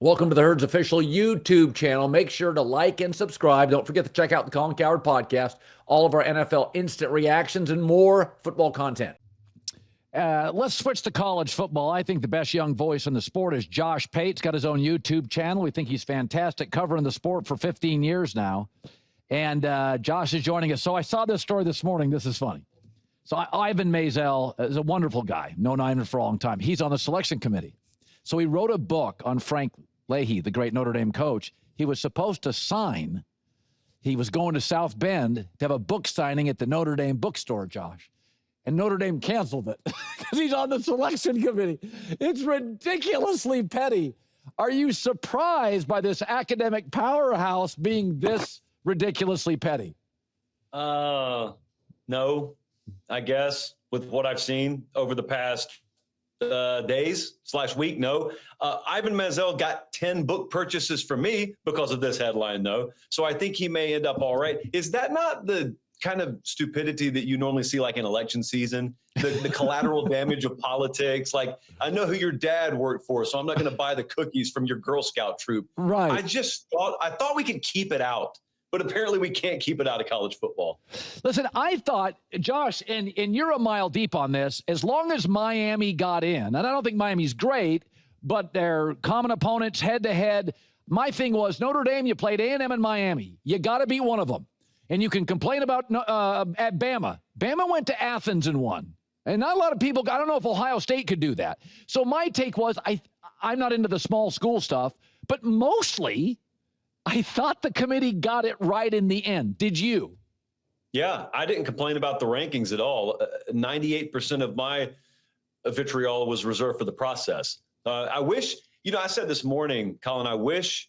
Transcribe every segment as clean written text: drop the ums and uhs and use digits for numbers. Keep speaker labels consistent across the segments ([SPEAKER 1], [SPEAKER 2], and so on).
[SPEAKER 1] Welcome to the Herd's official YouTube channel. Make sure to like and subscribe. Don't forget to check out the Colin Cowherd podcast, all of our NFL instant reactions, and more football content.
[SPEAKER 2] Let's switch to college football. I think the best young voice in the sport is Josh Pate. He's got his own YouTube channel. We think he's fantastic, covering the sport for 15 years now. And Josh is joining us. So I saw this story this morning. This is funny. So Ivan Maisel is a wonderful guy, known Ivan for a long time. He's on the selection committee. So he wrote a book on Frank Leahy, the great Notre Dame coach. He was supposed to sign. He was going to South Bend to have a book signing at the Notre Dame bookstore, Josh. And Notre Dame canceled it because he's on the selection committee. It's ridiculously petty. Are you surprised by this academic powerhouse being this ridiculously petty?
[SPEAKER 3] No, I guess with what I've seen over the past days/week, no. Ivan Maisel got 10 book purchases from me because of this headline, though. So I think he may end up all right. Is that not the kind of stupidity that you normally see like in election season? The collateral damage of politics. Like, I know who your dad worked for, so I'm not going to buy the cookies from your Girl Scout troop.
[SPEAKER 2] Right.
[SPEAKER 3] I thought we could keep it out. But apparently we can't keep it out of college football.
[SPEAKER 2] Listen, I thought, Josh, and you're a mile deep on this, as long as Miami got in, and I don't think Miami's great, but they're common opponents head-to-head. My thing was, Notre Dame, you played A&M and Miami. You got to beat one of them. And you can complain about at Bama. Bama went to Athens and won. And not a lot of people, I don't know if Ohio State could do that. So my take was, I'm not into the small school stuff, but mostly I thought the committee got it right in the end. Did you?
[SPEAKER 3] Yeah, I didn't complain about the rankings at all. 98% of my vitriol was reserved for the process. I wish, I said this morning, Colin, I wish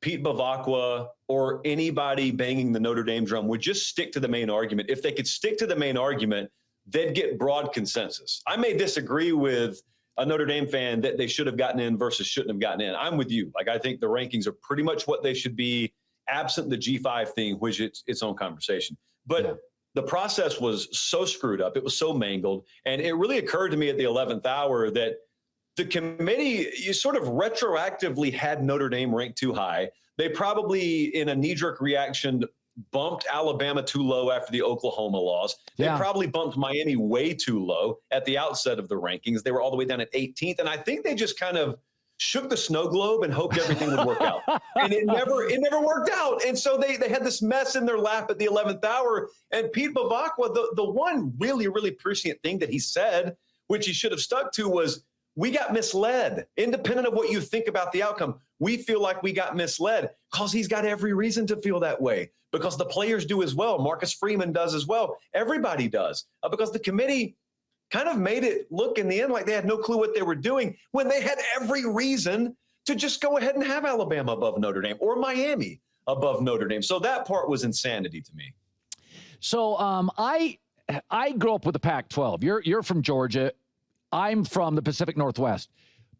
[SPEAKER 3] Pete Bavacqua or anybody banging the Notre Dame drum would just stick to the main argument. If they could stick to the main argument, they'd get broad consensus. I may disagree with a Notre Dame fan that they should have gotten in versus shouldn't have gotten in. I'm with you. Like, I think the rankings are pretty much what they should be, absent the G5 thing, which it's its own conversation. But the process was so screwed up. It was so mangled. And it really occurred to me at the 11th hour that the committee, you sort of retroactively had Notre Dame ranked too high. They probably, in a knee-jerk reaction, bumped Alabama too low after the Oklahoma loss. They probably bumped Miami way too low at the outset of the rankings. They were all the way down at 18th. And I think they just kind of shook the snow globe and hoped everything would work out. And it never worked out. And so they had this mess in their lap at the 11th hour. And Pete Bavacqua, the one really, really prescient thing that he said, which he should have stuck to, was, we got misled. Independent of what you think about the outcome, we feel like we got misled, because he's got every reason to feel that way, because the players do as well. Marcus Freeman does as well. Everybody does, because the committee kind of made it look in the end like they had no clue what they were doing, when they had every reason to just go ahead and have Alabama above Notre Dame or Miami above Notre Dame. So that part was insanity to me.
[SPEAKER 2] So I grew up with the Pac-12. You're from Georgia. I'm from the Pacific Northwest.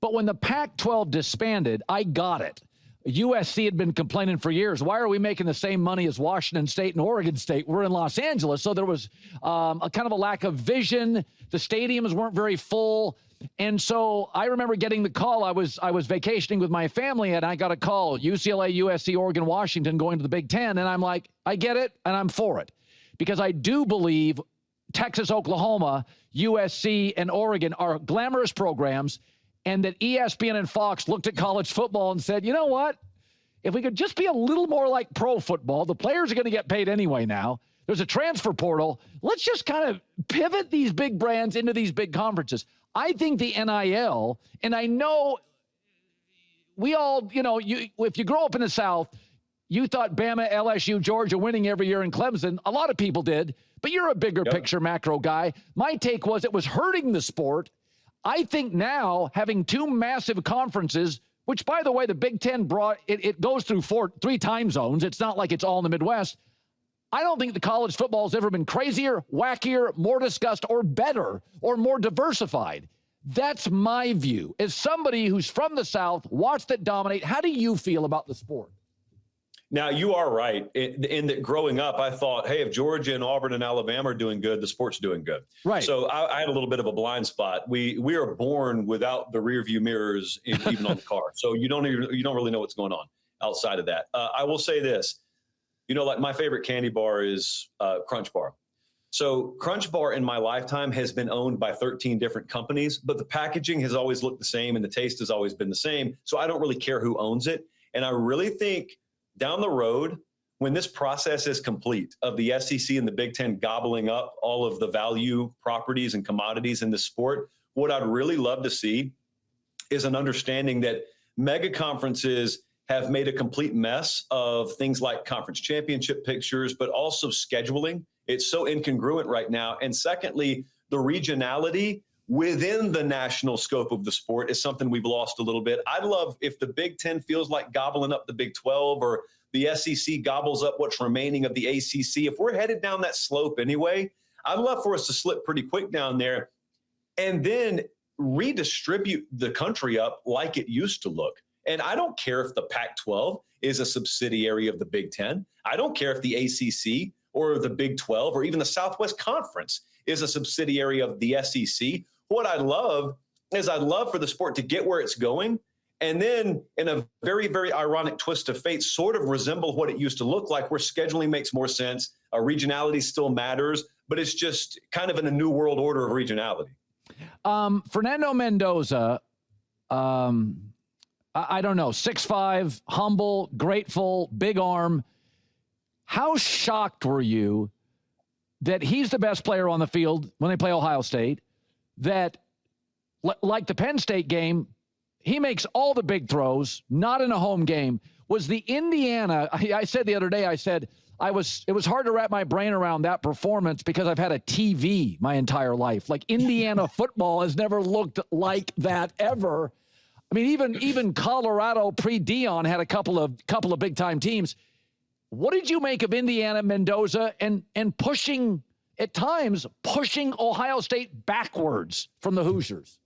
[SPEAKER 2] But when the Pac-12 disbanded, I got it. USC had been complaining for years. Why are we making the same money as Washington State and Oregon State? We're in Los Angeles. So there was a kind of a lack of vision. The stadiums weren't very full. And so I remember getting the call. I was vacationing with my family, and I got a call, UCLA, USC, Oregon, Washington going to the Big Ten. And I'm like, I get it, and I'm for it. Because I do believe Texas, Oklahoma, USC, and Oregon are glamorous programs, and that ESPN and Fox looked at college football and said, you know what? If we could just be a little more like pro football, the players are going to get paid anyway now. There's a transfer portal. Let's just kind of pivot these big brands into these big conferences. I think the NIL, and I know we all, if you grow up in the South, you thought Bama, LSU, Georgia winning every year in Clemson. A lot of people did, but you're a bigger picture macro guy. My take was it was hurting the sport. I think now having two massive conferences, which, by the way, the Big Ten brought, it goes through three time zones. It's not like it's all in the Midwest. I don't think the college football has ever been crazier, wackier, more discussed, or better, or more diversified. That's my view. As somebody who's from the South, watched it dominate, how do you feel about the sport?
[SPEAKER 3] Now, you are right in that growing up, I thought, hey, if Georgia and Auburn and Alabama are doing good, the sport's doing good.
[SPEAKER 2] Right.
[SPEAKER 3] So I had a little bit of a blind spot. We are born without the rear view mirrors, even on the car. So you don't really know what's going on outside of that. I will say this, like my favorite candy bar is Crunch Bar. So Crunch Bar in my lifetime has been owned by 13 different companies, but the packaging has always looked the same and the taste has always been the same. So I don't really care who owns it. And I really think down the road, when this process is complete of the SEC and the Big Ten gobbling up all of the value properties and commodities in the sport, what I'd really love to see is an understanding that mega conferences have made a complete mess of things like conference championship pictures, but also scheduling. It's so incongruent right now. And secondly, the regionality within the national scope of the sport is something we've lost a little bit. I'd love if the Big Ten feels like gobbling up the Big 12 or the SEC gobbles up what's remaining of the ACC. If we're headed down that slope anyway, I'd love for us to slip pretty quick down there and then redistribute the country up like it used to look. And I don't care if the Pac-12 is a subsidiary of the Big Ten. I don't care if the ACC or the Big 12 or even the Southwest Conference is a subsidiary of the SEC. What I'd love for the sport to get where it's going and then in a very, very ironic twist of fate, sort of resemble what it used to look like, where scheduling makes more sense. Regionality still matters, but it's just kind of in a new world order of regionality.
[SPEAKER 2] Fernando Mendoza, I don't know, 6'5", humble, grateful, big arm. How shocked were you that he's the best player on the field when they play Ohio State, that like the Penn State game, he makes all the big throws, not in a home game? Was the Indiana, I said the other day, it was hard to wrap my brain around that performance because I've had a TV my entire life. Like Indiana football has never looked like that ever. I mean, even Colorado pre-Dion had a couple of big time teams. What did you make of Indiana Mendoza and pushing Ohio State backwards from the Hoosiers?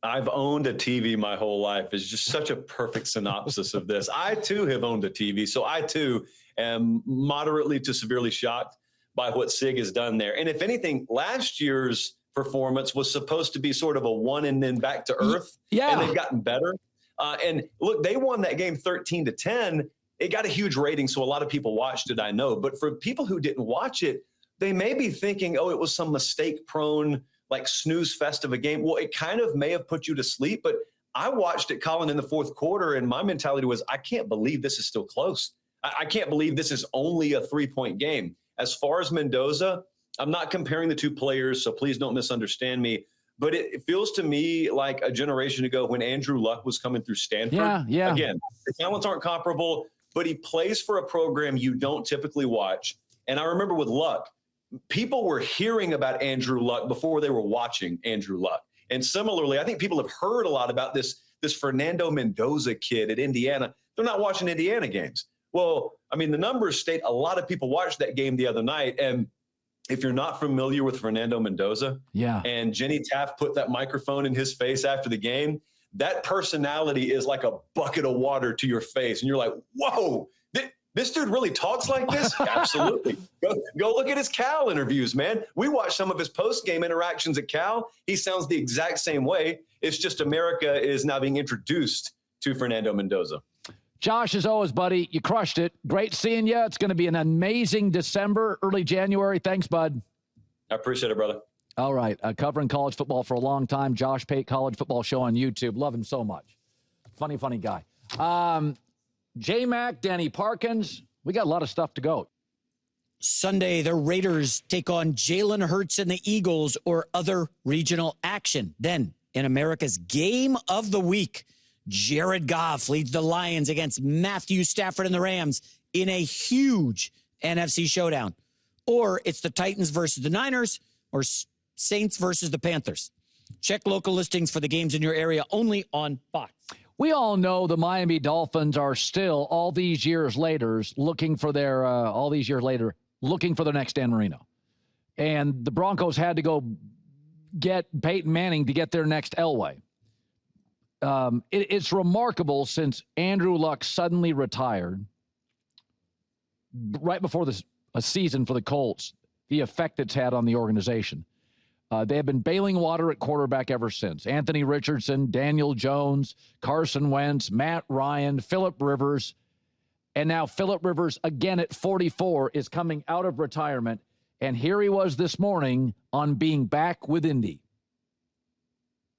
[SPEAKER 3] I've owned a TV my whole life. It's just such a perfect synopsis of this. I too have owned a TV, so I too am moderately to severely shocked by what SIG has done there. And if anything, last year's performance was supposed to be sort of a one and then back to earth.
[SPEAKER 2] Yeah.
[SPEAKER 3] And they've gotten better. And look, they won that game 13-10. It got a huge rating, so a lot of people watched it, I know. But for people who didn't watch it, they may be thinking, oh, it was some mistake-prone, like snooze fest of a game. Well, it kind of may have put you to sleep. But I watched it, Colin, in the fourth quarter, and my mentality was, I can't believe this is still close. I can't believe this is only a 3-point game. As far as Mendoza, I'm not comparing the two players, so please don't misunderstand me. But it feels to me like a generation ago when Andrew Luck was coming through Stanford.
[SPEAKER 2] Yeah.
[SPEAKER 3] Again, the talents aren't comparable, but he plays for a program you don't typically watch. And I remember with Luck, people were hearing about Andrew Luck before they were watching Andrew Luck. And similarly, I think people have heard a lot about this Fernando Mendoza kid at Indiana. They're not watching Indiana games. Well, I mean, the numbers state a lot of people watched that game the other night. And if you're not familiar with Fernando Mendoza, and Jenny Taft put that microphone in his face after the game, that personality is like a bucket of water to your face. And you're like, whoa, this dude really talks like this? Absolutely. Go look at his Cal interviews, man. We watched some of his post-game interactions at Cal. He sounds the exact same way. It's just America is now being introduced to Fernando Mendoza.
[SPEAKER 2] Josh, as always, buddy, you crushed it. Great seeing you. It's going to be an amazing December, early January. Thanks, bud.
[SPEAKER 3] I appreciate it, brother.
[SPEAKER 2] All right. Covering college football for a long time. Josh Pate, College Football Show on YouTube. Love him so much. Funny guy. J-Mac, Danny Parkins. We got a lot of stuff to go.
[SPEAKER 4] Sunday, the Raiders take on Jalen Hurts and the Eagles or other regional action. Then, in America's Game of the Week, Jared Goff leads the Lions against Matthew Stafford and the Rams in a huge NFC showdown. Or it's the Titans versus the Niners or Saints versus the Panthers. Check local listings for the games in your area only on Fox.
[SPEAKER 2] We all know the Miami Dolphins are still, all these years later, looking for their next Dan Marino. And the Broncos had to go get Peyton Manning to get their next Elway. It's remarkable since Andrew Luck suddenly retired. right before a season for the Colts, the effect it's had on the organization. They have been bailing water at quarterback ever since. Anthony Richardson, Daniel Jones, Carson Wentz, Matt Ryan, Phillip Rivers. And now Phillip Rivers, again at 44, is coming out of retirement. And here he was this morning on being back with Indy.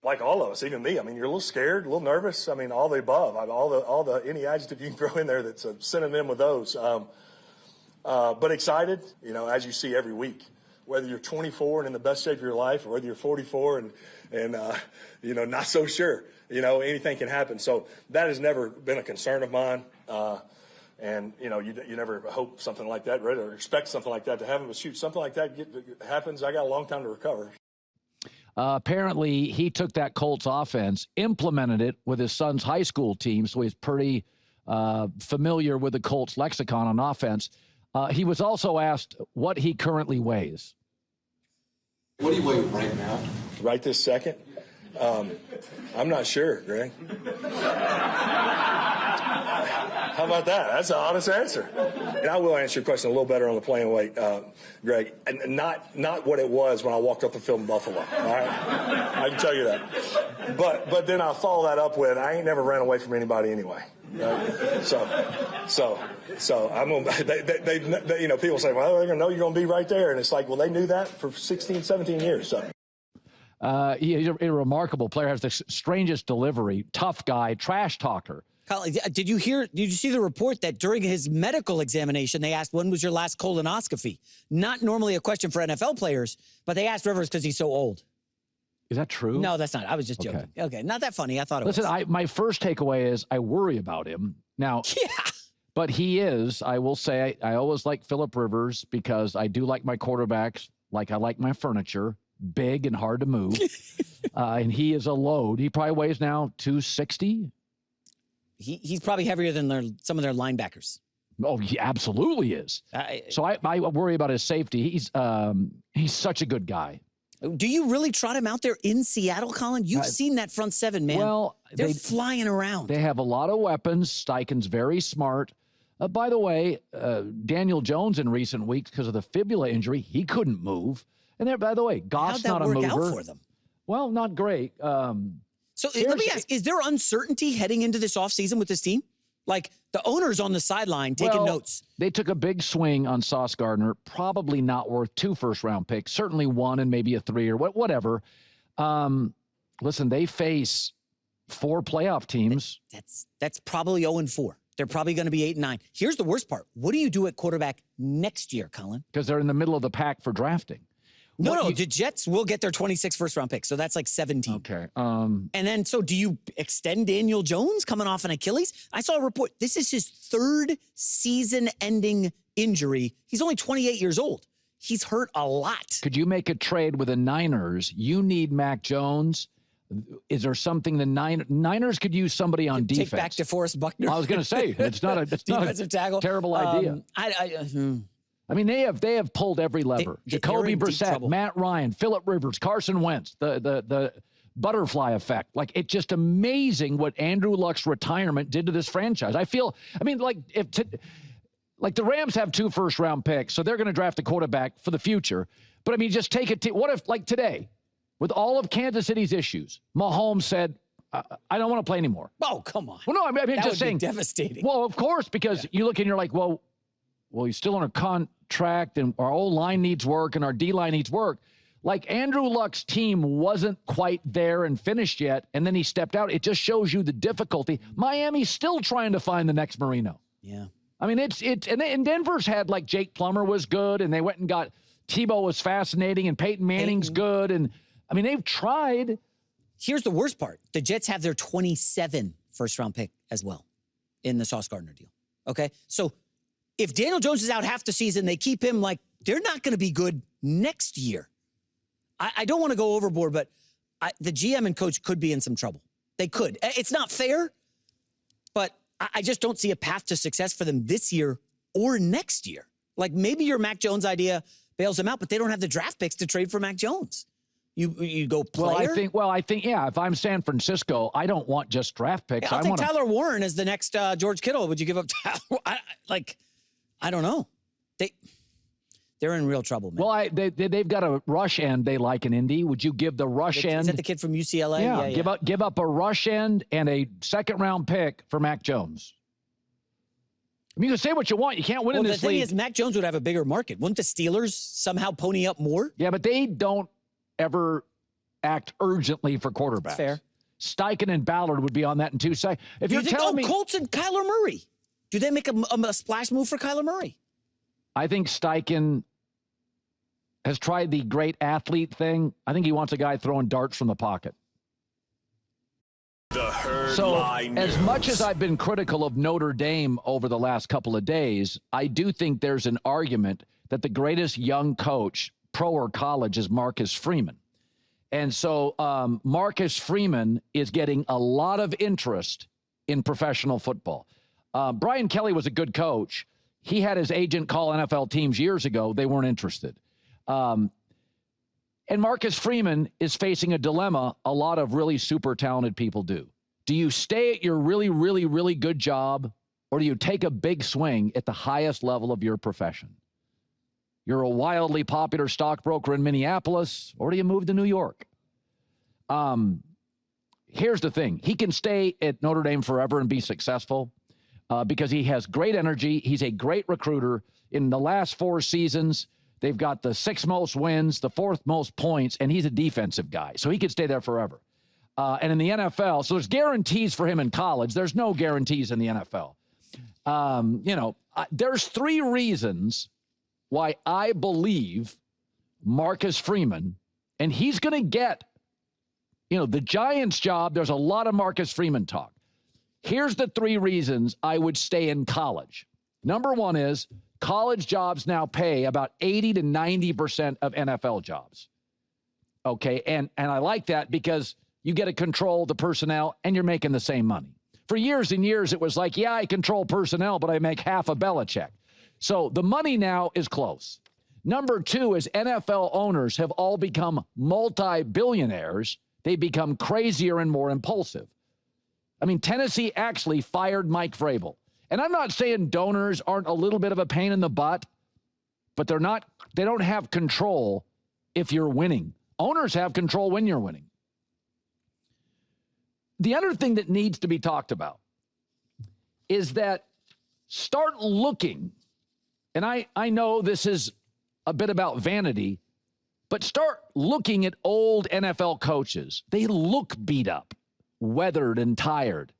[SPEAKER 5] Like all of us, even me. I mean, you're a little scared, a little nervous. I mean, all the above. All the any adjective you can throw in there that's a synonym with those. But excited, as you see every week. Whether you're 24 and in the best shape of your life, or whether you're 44 and not so sure. Anything can happen. So that has never been a concern of mine. And you never hope something like that, right, or expect something like that to happen. But shoot, something like that happens. I got a long time to recover.
[SPEAKER 2] Apparently, he took that Colts offense, implemented it with his son's high school team, so he's pretty familiar with the Colts lexicon on offense. He was also asked what he currently weighs.
[SPEAKER 6] What do you weigh right now?
[SPEAKER 5] Right this second? I'm not sure, Greg. How about that? That's an honest answer. And I will answer your question a little better on the playing weight, Greg. And not what it was when I walked off the field in Buffalo. All right, I can tell you that. But then I'll follow that up with I ain't never ran away from anybody anyway. Right? So I'm gonna. They people say, well, they're gonna know you're gonna be right there, and it's like, well, they knew that for 16, 17 years. So.
[SPEAKER 2] He's a remarkable player. Has the strangest delivery. Tough guy. Trash talker.
[SPEAKER 4] Colin, did you see the report that during his medical examination, they asked, when was your last colonoscopy? Not normally a question for NFL players, but they asked Rivers because he's so old.
[SPEAKER 2] Is that true?
[SPEAKER 4] No, that's not. I was just joking. Okay, not that funny. I thought it was.
[SPEAKER 2] Listen, my first takeaway is I worry about him. Now,
[SPEAKER 4] yeah.
[SPEAKER 2] But he is, I will say, I always like Phillip Rivers because I do like my quarterbacks, like I like my furniture, big and hard to move. And he is a load. He probably weighs now 260.
[SPEAKER 4] He's probably heavier than some of their linebackers.
[SPEAKER 2] Oh, he absolutely is. So I worry about his safety. He's such a good guy.
[SPEAKER 4] Do you really trot him out there in Seattle, Colin? You've seen that front seven, man.
[SPEAKER 2] Well,
[SPEAKER 4] they're flying around.
[SPEAKER 2] They have a lot of weapons. Steichen's very smart. By the way, Daniel Jones in recent weeks, because of the fibula injury, he couldn't move. And there, by the way, Goff's not a mover.
[SPEAKER 4] How'd that work out for them?
[SPEAKER 2] Well, not great.
[SPEAKER 4] So let me ask, is there uncertainty heading into this offseason with this team? Like the owner's on the sideline taking notes.
[SPEAKER 2] They took a big swing on Sauce Gardner, probably not worth 2 first-round picks, certainly 1 and maybe a 3 or whatever. Listen, they face 4 playoff teams.
[SPEAKER 4] That's probably 0-4. They're probably going to be 8-9. Here's the worst part. What do you do at quarterback next year, Colin?
[SPEAKER 2] Because they're in the middle of the pack for drafting.
[SPEAKER 4] The Jets will get their 26th first-round pick, so that's like 17.
[SPEAKER 2] Okay.
[SPEAKER 4] And then, so do you extend Daniel Jones coming off an Achilles? I saw a report. This is his 3rd season-ending injury. He's only 28 years old. He's hurt a lot.
[SPEAKER 2] Could you make a trade with the Niners? You need Mac Jones. Is there something the Niners could use somebody on defense?
[SPEAKER 4] Take back DeForest Buckner.
[SPEAKER 2] I was going to say, it's not a
[SPEAKER 4] defensive tackle.
[SPEAKER 2] Terrible idea. I mean, they have pulled every lever. Jacoby Brissett, Matt Ryan, Phillip Rivers, Carson Wentz, the butterfly effect. Like, it's just amazing what Andrew Luck's retirement did to this franchise. Like the Rams have 2 first-round picks, so they're going to draft a quarterback for the future. But, I mean, just take it. What if, like today, with all of Kansas City's issues, Mahomes said, I don't want to play anymore.
[SPEAKER 4] Oh, come on.
[SPEAKER 2] Well, no, I mean,
[SPEAKER 4] that
[SPEAKER 2] just saying.
[SPEAKER 4] Devastating.
[SPEAKER 2] Well, of course, because you look and you're like, well, he's still on a contract, and our O-line needs work, and our D-line needs work. Like, Andrew Luck's team wasn't quite there and finished yet, and then he stepped out. It just shows you the difficulty. Miami's still trying to find the next Marino.
[SPEAKER 4] Yeah.
[SPEAKER 2] I mean, and Denver's had, like, Jake Plummer was good, and they went and got Tebow was fascinating, and Peyton Manning's good, and, I mean, they've tried.
[SPEAKER 4] Here's the worst part. The Jets have their 27 first-round pick as well in the Sauce Gardner deal. Okay? So, if Daniel Jones is out half the season, they keep him, like, they're not going to be good next year. I don't want to go overboard, but the GM and coach could be in some trouble. They could. It's not fair, but I just don't see a path to success for them this year or next year. Like, maybe your Mac Jones idea bails them out, but they don't have the draft picks to trade for Mac Jones. You go player?
[SPEAKER 2] I think, yeah, if I'm San Francisco, I don't want just draft picks.
[SPEAKER 4] Yeah, I'll take Tyler Warren as the next George Kittle. Would you give up Tyler? I don't know. They're in real trouble, man.
[SPEAKER 2] Well, they've got a rush end they like in Indy. Would you give the rush end?
[SPEAKER 4] Is that the kid from UCLA?
[SPEAKER 2] Yeah. Give up a rush end and a second-round pick for Mac Jones. I mean, you can say what you want. You can't win in this league.
[SPEAKER 4] The thing is, Mac Jones would have a bigger market. Wouldn't the Steelers somehow pony up more?
[SPEAKER 2] Yeah, but they don't ever act urgently for quarterbacks.
[SPEAKER 4] That's fair.
[SPEAKER 2] Steichen and Ballard would be on that in 2 seconds. If you're telling me
[SPEAKER 4] Colts and Kyler Murray, do they make a splash move for Kyler Murray?
[SPEAKER 2] I think Steichen has tried the great athlete thing. I think he wants a guy throwing darts from the pocket. As much as I've been critical of Notre Dame over the last couple of days, I do think there's an argument that the greatest young coach, pro or college, is Marcus Freeman. And so Marcus Freeman is getting a lot of interest in professional football. Brian Kelly was a good coach. He had his agent call NFL teams years ago. They weren't interested. And Marcus Freeman is facing a dilemma a lot of really super talented people do. Do you stay at your really, really, really good job, or do you take a big swing at the highest level of your profession? You're a wildly popular stockbroker in Minneapolis, or do you move to New York? Here's the thing. He can stay at Notre Dame forever and be successful because he has great energy. He's a great recruiter. In the last 4 seasons, they've got the 6th most wins, the 4th most points, and he's a defensive guy. So he could stay there forever. And in the NFL, so there's guarantees for him in college. There's no guarantees in the NFL. There's 3 reasons why I believe Marcus Freeman, and he's going to get, the Giants job. There's a lot of Marcus Freeman talk. Here's the 3 reasons I would stay in college. Number 1 is college jobs now pay about 80 to 90% of NFL jobs. Okay, and I like that because you get to control the personnel and you're making the same money. For years and years, it was like, I control personnel, but I make half a Belichick. So the money now is close. Number 2 is NFL owners have all become multi-billionaires. They become crazier and more impulsive. I mean, Tennessee actually fired Mike Vrabel. And I'm not saying donors aren't a little bit of a pain in the butt, but they don't have control if you're winning. Owners have control when you're winning. The other thing that needs to be talked about is that start looking, and I know this is a bit about vanity, but start looking at old NFL coaches. They look beat up, weathered, and tired.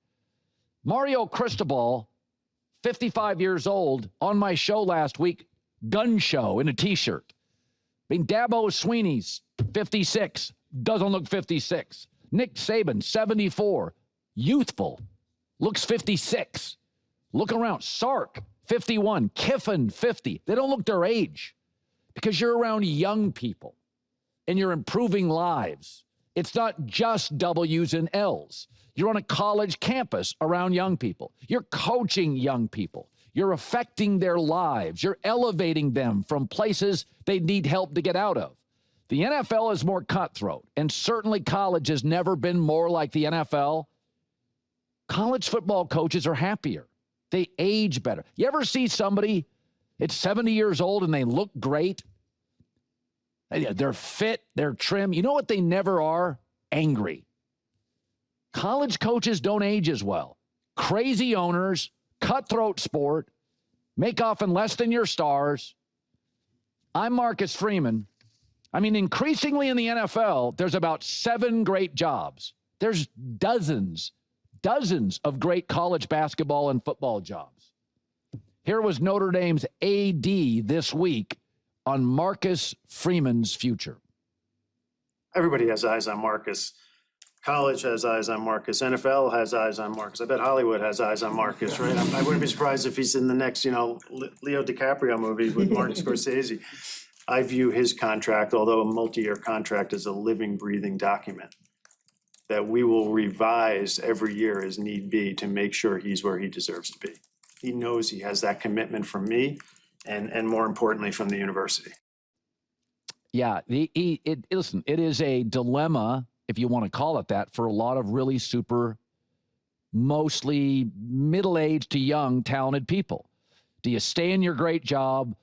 [SPEAKER 2] Mario Cristobal, 55 years old, on my show last week, gun show in a T-shirt. I mean, Dabo Swinney's 56, doesn't look 56. Nick Saban, 74, youthful, looks 56. Look around. Sark, 51. Kiffin, 50. They don't look their age because you're around young people and you're improving lives. It's not just W's and L's. You're on a college campus around young people. You're coaching young people. You're affecting their lives. You're elevating them from places they need help to get out of. The NFL is more cutthroat, and certainly college has never been more like the NFL. College football coaches are happier. They age better. You ever see somebody that's 70 years old and they look great? They're fit, they're trim. You know what they never are? Angry. College coaches don't age as well. Crazy owners, cutthroat sport, make often less than your stars. I'm Marcus Freeman. I mean, increasingly in the NFL, there's about 7 great jobs. There's dozens of great college basketball and football jobs. Here was Notre Dame's AD this week on Marcus Freeman's future.
[SPEAKER 7] Everybody has eyes on Marcus. College has eyes on Marcus. NFL has eyes on Marcus. I bet Hollywood has eyes on Marcus, right? I wouldn't be surprised if he's in the next, Leo DiCaprio movie with Martin Scorsese. I view his contract, although a multi-year contract, as a living, breathing document that we will revise every year as need be to make sure he's where he deserves to be. He knows he has that commitment from me and more importantly, from the university.
[SPEAKER 2] Yeah, listen, it is a dilemma, if you want to call it that, for a lot of really super, mostly middle-aged to young, talented people. Do you stay in your great job,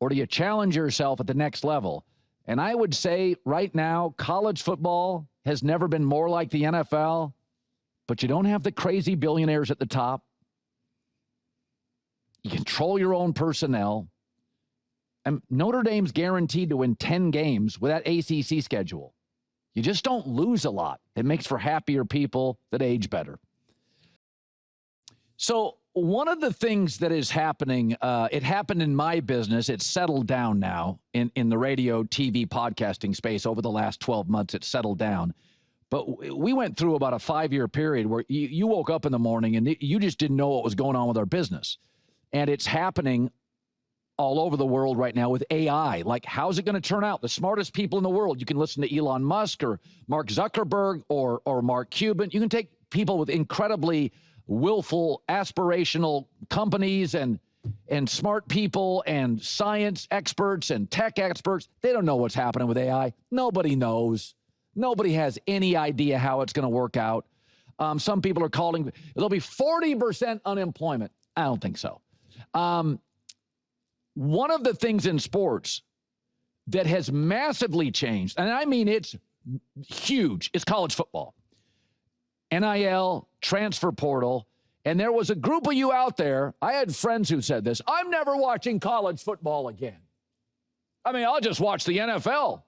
[SPEAKER 2] or do you challenge yourself at the next level? And I would say right now, college football has never been more like the NFL, but you don't have the crazy billionaires at the top. You control your own personnel. And Notre Dame's guaranteed to win 10 games with that ACC schedule. You just don't lose a lot. It makes for happier people that age better. So one of the things that is happening, it happened in my business. It's settled down now in the radio, TV, podcasting space. Over the last 12 months, it's settled down. But we went through about a 5-year period where you woke up in the morning and you just didn't know what was going on with our business. And it's happening all over the world right now with AI. Like, how's it going to turn out? The smartest people in the world. You can listen to Elon Musk or Mark Zuckerberg or Mark Cuban. You can take people with incredibly willful, aspirational companies and smart people and science experts and tech experts. They don't know what's happening with AI. Nobody knows. Nobody has any idea how it's going to work out. Some people are calling, there'll be 40% unemployment. I don't think so. One of the things in sports that has massively changed, and I mean it's huge, is college football. NIL, transfer portal, and there was a group of you out there, I had friends who said this, I'm never watching college football again. I mean, I'll just watch the NFL.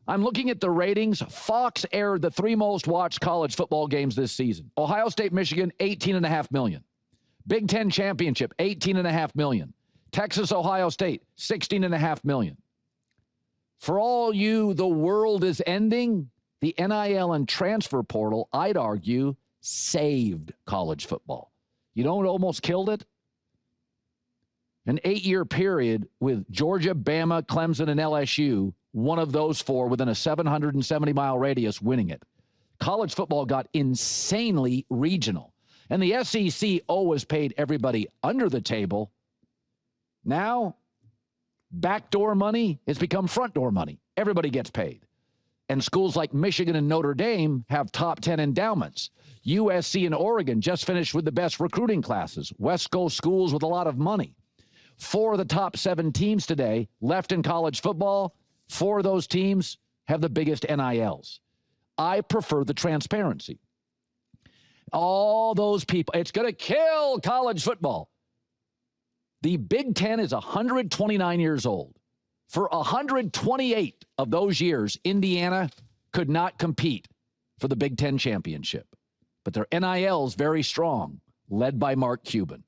[SPEAKER 2] I'm looking at the ratings. Fox aired the 3 most watched college football games this season. Ohio State, Michigan, 18.5 million. Big Ten Championship, 18.5 million. Texas, Ohio State, 16.5 million. For all you, the world is ending, the NIL and transfer portal, I'd argue, saved college football. You know what almost killed it? An 8-year period with Georgia, Bama, Clemson, and LSU, one of those 4 within a 770-mile radius winning it. College football got insanely regional. And the SEC always paid everybody under the table. Now, backdoor money has become front door money. Everybody gets paid. And schools like Michigan and Notre Dame have top 10 endowments. USC and Oregon just finished with the best recruiting classes. West Coast schools with a lot of money. 4 of the top 7 teams today left in college football. 4 of those teams have the biggest NILs. I prefer the transparency. All those people, it's going to kill college football. The Big Ten is 129 years old. For 128 of those years, Indiana could not compete for the Big Ten championship. But their NIL is very strong, led by Mark Cuban.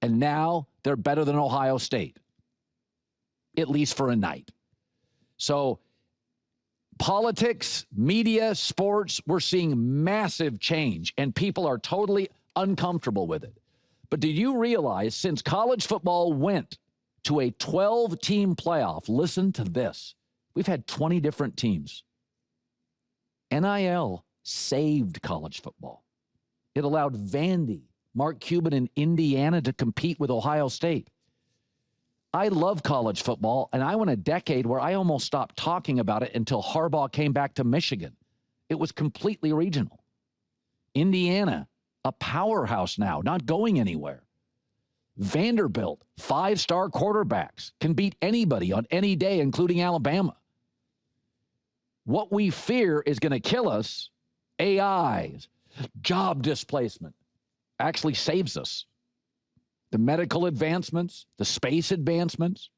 [SPEAKER 2] And now they're better than Ohio State, at least for a night. So politics, media, sports, we're seeing massive change, and people are totally uncomfortable with it. But do you realize since college football went to a 12-team playoff, listen to this, we've had 20 different teams. NIL saved college football. It allowed Vandy, Mark Cuban, and Indiana to compete with Ohio State. I love college football, and I went a decade where I almost stopped talking about it until Harbaugh came back to Michigan. It was completely regional. Indiana, a powerhouse now, not going anywhere. Vanderbilt, 5-star quarterbacks, can beat anybody on any day, including Alabama. What we fear is going to kill us, AI, job displacement, actually saves us. The medical advancements, the space advancements,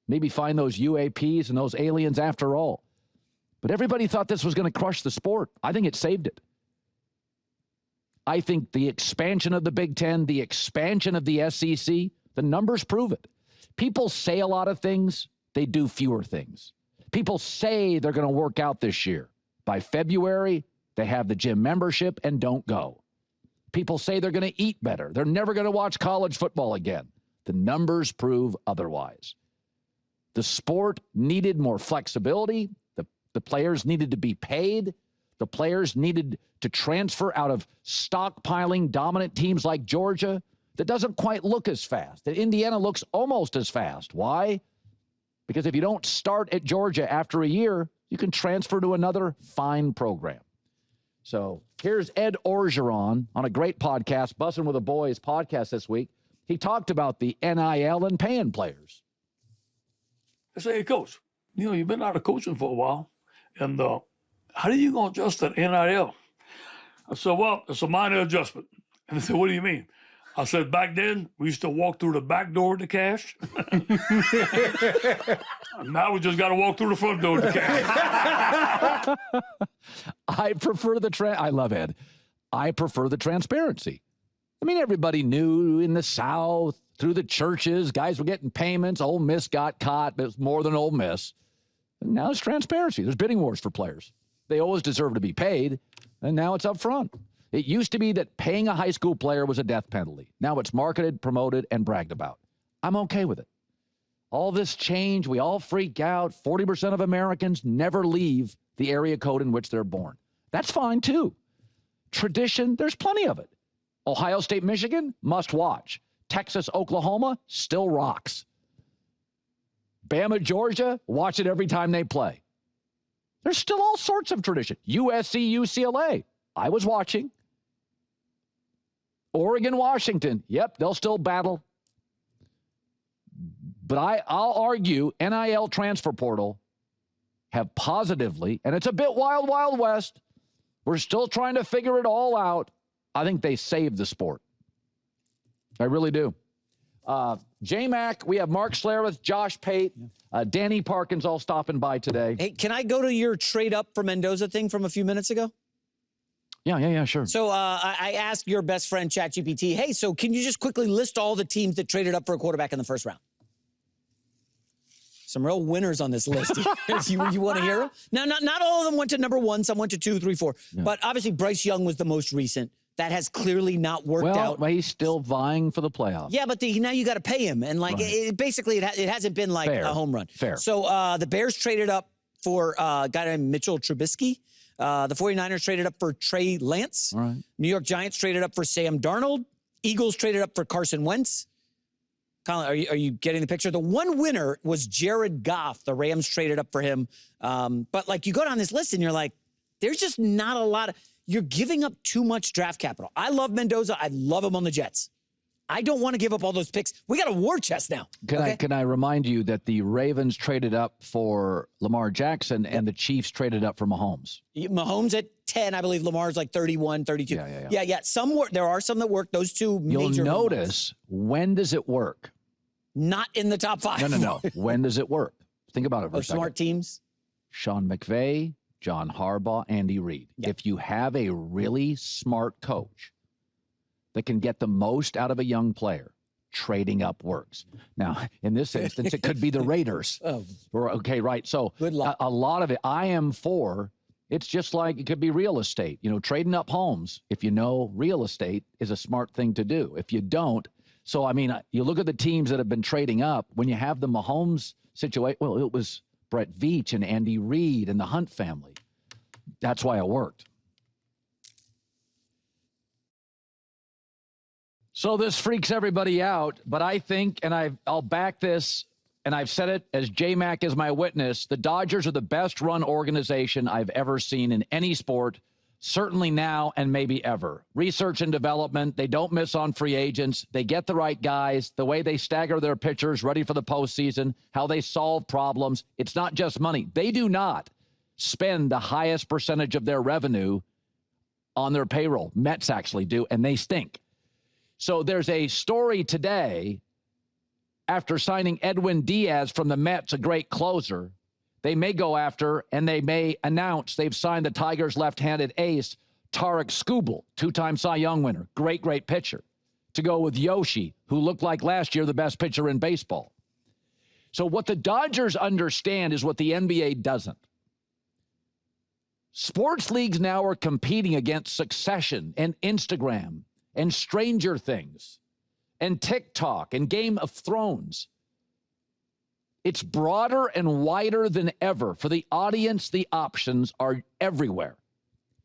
[SPEAKER 2] maybe find those UAPs and those aliens after all. But everybody thought this was going to crush the sport. I think it saved it. I think the expansion of the Big Ten, the expansion of the SEC, the numbers prove it. People say a lot of things. They do fewer things. People say they're going to work out this year. By February, they have the gym membership and don't go. People say they're going to eat better. They're never going to watch college football again. The numbers prove otherwise. The sport needed more flexibility. The players needed to be paid. The players needed to transfer out of stockpiling dominant teams like Georgia that doesn't quite look as fast. That Indiana looks almost as fast. Why? Because if you don't start at Georgia after a year, you can transfer to another fine program. So here's Ed Orgeron on a great podcast, Bussin' with the Boys podcast this week. He talked about the NIL and paying players.
[SPEAKER 8] I say, hey, Coach, you've been out of coaching for a while, and how are you going to adjust that NIL? I said, well, it's a minor adjustment. And they said, what do you mean? I said, back then, we used to walk through the back door to cash. Now we just got to walk through the front door to cash.
[SPEAKER 2] I prefer I love Ed. I prefer the transparency. I mean, everybody knew in the South, through the churches, guys were getting payments. Ole Miss got caught, but it was more than Ole Miss. And now it's transparency. There's bidding wars for players. They always deserve to be paid, and now it's up front. It used to be that paying a high school player was a death penalty. Now it's marketed, promoted, and bragged about. I'm okay with it. All this change, we all freak out. 40% of Americans never leave the area code in which they're born. That's fine, too. Tradition, there's plenty of it. Ohio State, Michigan, must watch. Texas, Oklahoma, still rocks. Bama, Georgia, watch it every time they play. There's still all sorts of tradition. USC, UCLA, I was watching. Oregon, Washington, yep, they'll still battle. But I'll argue NIL transfer portal have positively, and it's a bit wild, wild west. We're still trying to figure it all out. I think they saved the sport. I really do. J-Mac, we have Mark Schlereth, Josh Pate, Danny Parkins all stopping by today.
[SPEAKER 4] Hey, can I go to your trade up for Mendoza thing from a few minutes ago?
[SPEAKER 2] Yeah, sure.
[SPEAKER 4] So I asked your best friend, ChatGPT, hey, so can you just quickly list all the teams that traded up for a quarterback in the first round? Some real winners on this list. you want to hear them? Now, not all of them went to number 1. Some went to 2, 3, 4. Yeah. But obviously, Bryce Young was the most recent. That has clearly not worked out.
[SPEAKER 2] Well, he's still vying for the playoffs.
[SPEAKER 4] Yeah, but now you got to pay him. And, like, right. It hasn't been like a home run.
[SPEAKER 2] Fair.
[SPEAKER 4] So the Bears traded up for a guy named Mitchell Trubisky. The 49ers traded up for Trey Lance.
[SPEAKER 2] All right.
[SPEAKER 4] New York Giants traded up for Sam Darnold. Eagles traded up for Carson Wentz. Colin, are you getting the picture? The one winner was Jared Goff. The Rams traded up for him. But, like, you go down this list and you're like, there's just not a lot of – you're giving up too much draft capital. I love Mendoza. I love him on the Jets. I don't want to give up all those picks. We got a war chest now.
[SPEAKER 2] Can I remind you that the Ravens traded up for Lamar Jackson and the Chiefs traded up for Mahomes?
[SPEAKER 4] Mahomes at 10, I believe. Lamar's like 31, 32. Yeah. Some work. There are some that work. Those two
[SPEAKER 2] You'll
[SPEAKER 4] major
[SPEAKER 2] notice, when does it work?
[SPEAKER 4] Not in the top 5.
[SPEAKER 2] No. When does it work? Think about it for a second.
[SPEAKER 4] Smart teams?
[SPEAKER 2] Sean McVay, John Harbaugh, Andy Reid.
[SPEAKER 4] Yeah.
[SPEAKER 2] If you have a really smart coach that can get the most out of a young player, trading up works. Now, in this instance, it could be the Raiders. Okay, right. So
[SPEAKER 4] good luck.
[SPEAKER 2] A lot of it, I am for, it's just like it could be real estate. Trading up homes, if you know real estate, is a smart thing to do. If you don't, so, I mean, you look at the teams that have been trading up, when you have the Mahomes situation, well, it was Brett Veach and Andy Reid and the Hunt family. That's why it worked. So this freaks everybody out, but I think, and I'll back this, and I've said it as J-Mac is my witness, the Dodgers are the best run organization I've ever seen in any sport, certainly now and maybe ever. Research and development, they don't miss on free agents. They get the right guys, the way they stagger their pitchers ready for the postseason, how they solve problems. It's not just money. They do not spend the highest percentage of their revenue on their payroll. Mets actually do, and they stink. So there's a story today after signing Edwin Diaz from the Mets, a great closer. They may go after and they may announce they've signed the Tigers' left-handed ace, Tarek Skubal, 2-time Cy Young winner, great pitcher, to go with Yoshi, who looked like last year the best pitcher in baseball. So what the Dodgers understand is what the NBA doesn't. Sports leagues now are competing against Succession and Instagram and Stranger Things and TikTok and Game of Thrones. It's broader and wider than ever. For the audience, the options are everywhere.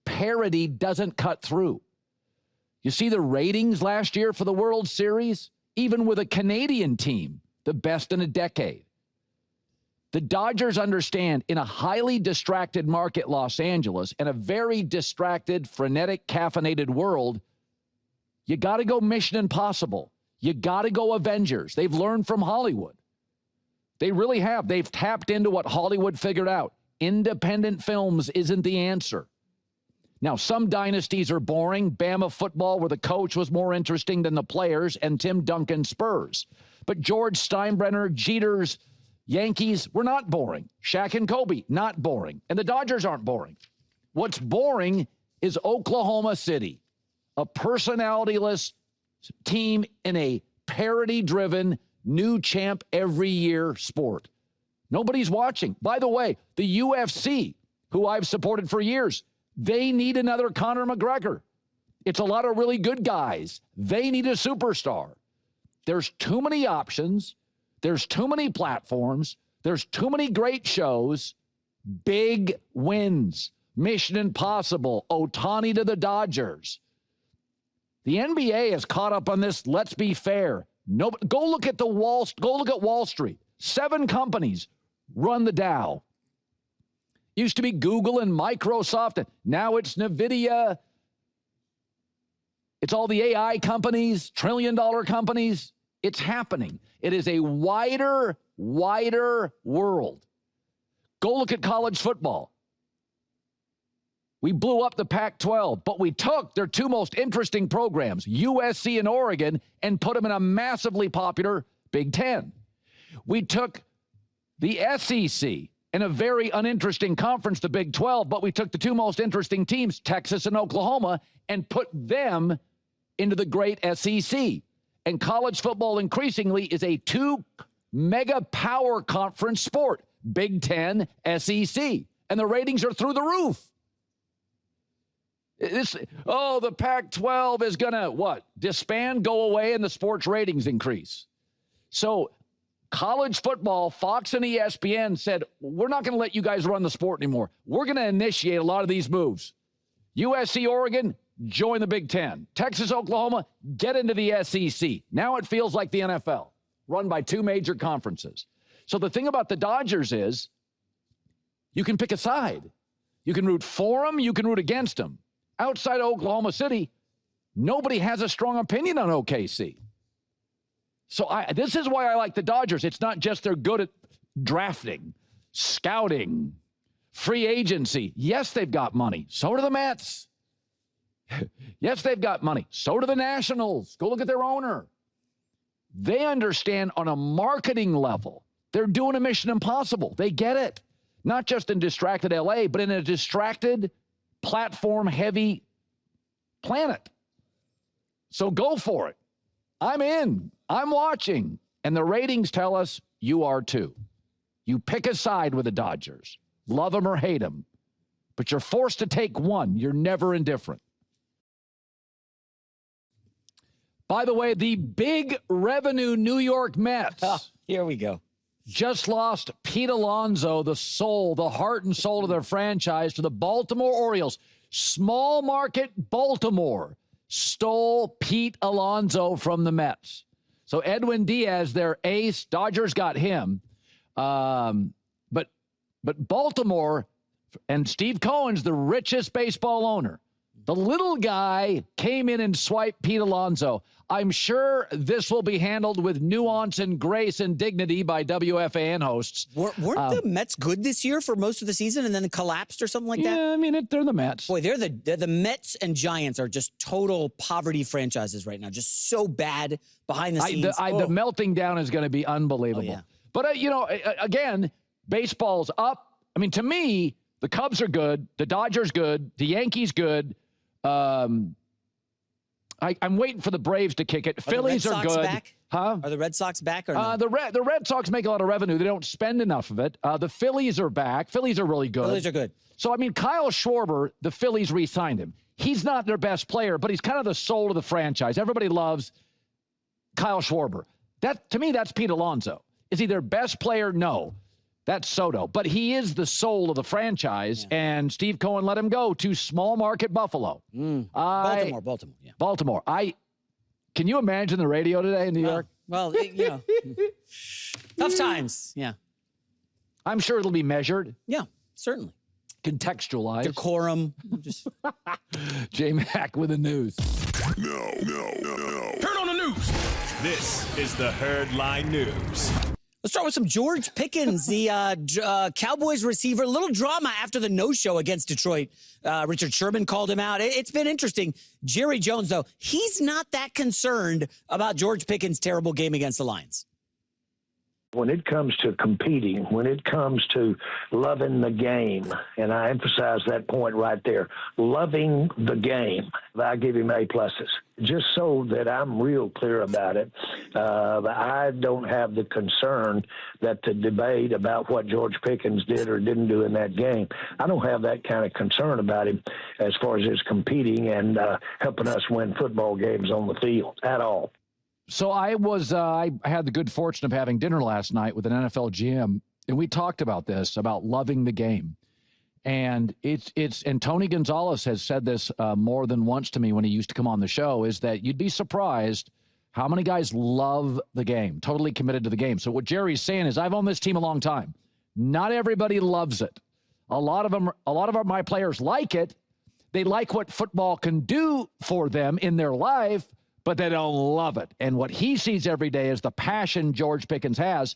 [SPEAKER 2] Parody doesn't cut through. You see the ratings last year for the World Series? Even with a Canadian team, the best in a decade. The Dodgers understand in a highly distracted market, Los Angeles, and a very distracted, frenetic, caffeinated world, you got to go Mission Impossible. You got to go Avengers. They've learned from Hollywood. They really have. They've tapped into what Hollywood figured out. Independent films isn't the answer. Now, some dynasties are boring. Bama football, where the coach was more interesting than the players, and Tim Duncan Spurs. But George Steinbrenner, Jeter's Yankees were not boring. Shaq and Kobe, not boring. And the Dodgers aren't boring. What's boring is Oklahoma City, a personality-less team in a parody-driven, new champ every year sport. Nobody's watching. By the way, the UFC, who I've supported for years, they need another Conor McGregor. It's a lot of really good guys. They need a superstar. There's too many options. There's too many platforms. There's too many great shows. Big wins. Mission Impossible. Ohtani to the Dodgers. The NBA has caught up on this. Let's be fair. No, go look at Wall Street. 7 companies run the Dow. Used to be Google and Microsoft, and now it's NVIDIA. It's all the AI companies, trillion-dollar companies. It's happening. It is a wider world. Go look at college football. We blew up the Pac-12, but we took their 2 most interesting programs, USC and Oregon, and put them in a massively popular Big Ten. We took the SEC in a very uninteresting conference, the Big 12, but we took the 2 most interesting teams, Texas and Oklahoma, and put them into the great SEC. And college football increasingly is a 2 mega power conference sport, Big Ten, SEC, and the ratings are through the roof. The Pac-12 is going to, disband, go away, and the sports ratings increase. So college football, Fox and ESPN said, we're not going to let you guys run the sport anymore. We're going to initiate a lot of these moves. USC, Oregon, join the Big Ten. Texas, Oklahoma, get into the SEC. Now it feels like the NFL, run by 2 major conferences. So the thing about the Dodgers is you can pick a side. You can root for them, you can root against them. Outside of Oklahoma City, nobody has a strong opinion on OKC. So this is why I like the Dodgers. It's not just they're good at drafting, scouting, free agency. Yes, they've got money. So do the Mets. Yes, they've got money. So do the Nationals. Go look at their owner. They understand on a marketing level. They're doing a Mission Impossible. They get it. Not just in distracted LA, but in a distracted, platform-heavy planet. So go for it. I'm in. I'm watching. And the ratings tell us you are too. You pick a side with the Dodgers. Love them or hate them. But you're forced to take one. You're never indifferent. By the way, the big revenue New York Mets.
[SPEAKER 4] Here we go.
[SPEAKER 2] Just lost Pete Alonso, the soul, the heart and soul of their franchise, to the Baltimore Orioles. Small market Baltimore stole Pete Alonso from the Mets. So Edwin Diaz, their ace, Dodgers got him. But Baltimore and Steve Cohen's the richest baseball owner. The little guy came in and swiped Pete Alonso. I'm sure this will be handled with nuance and grace and dignity by WFAN hosts.
[SPEAKER 4] Weren't the Mets good this year for most of the season and then collapsed or something like that?
[SPEAKER 2] Yeah, I mean, they're the Mets.
[SPEAKER 4] Boy, they're the Mets and Giants are just total poverty franchises right now. Just so bad behind the scenes.
[SPEAKER 2] The melting down is going to be unbelievable.
[SPEAKER 4] Oh, yeah.
[SPEAKER 2] But, again, baseball's up. I mean, to me, the Cubs are good. The Dodgers good. The Yankees good. I'm waiting for the Braves to kick it. Phillies are good.
[SPEAKER 4] Back?
[SPEAKER 2] Huh?
[SPEAKER 4] Are the Red Sox back or no?
[SPEAKER 2] The Red Sox make a lot of revenue. They don't spend enough of it. The Phillies are back. Phillies are really good.
[SPEAKER 4] Phillies are good.
[SPEAKER 2] So, I mean, Kyle Schwarber, the Phillies re-signed him. He's not their best player, but he's kind of the soul of the franchise. Everybody loves Kyle Schwarber. To me, that's Pete Alonso. Is he their best player? No. That's Soto. But he is the soul of the franchise, and Steve Cohen let him go to small market Buffalo.
[SPEAKER 4] Baltimore. Yeah.
[SPEAKER 2] Baltimore. Can you imagine the radio today in New York?
[SPEAKER 4] Well, tough times. Yeah.
[SPEAKER 2] I'm sure it'll be measured.
[SPEAKER 4] Yeah, certainly.
[SPEAKER 2] Contextualized.
[SPEAKER 4] Decorum. Just
[SPEAKER 2] J-Mac with the news.
[SPEAKER 9] No. Turn on the news. This is the Herd Line News.
[SPEAKER 4] Let's start with some George Pickens, the Cowboys receiver. A little drama after the no-show against Detroit. Richard Sherman called him out. It's been interesting. Jerry Jones, though, he's not that concerned about George Pickens' terrible game against the Lions.
[SPEAKER 10] When it comes to competing, when it comes to loving the game, and I emphasize that point right there, loving the game, I give him A+. Just so that I'm real clear about it, I don't have the concern that the debate about what George Pickens did or didn't do in that game, I don't have that kind of concern about him as far as his competing and helping us win football games on the field at all.
[SPEAKER 2] So I had the good fortune of having dinner last night with an NFL GM, and we talked about this, about loving the game. And and Tony Gonzalez has said this more than once to me when he used to come on the show, is that you'd be surprised how many guys love the game, totally committed to the game. So what Jerry's saying is, I've owned this team a long time. Not everybody loves it. A lot of my players like it. They like what football can do for them in their life, but they don't love it. And what he sees every day is the passion George Pickens has.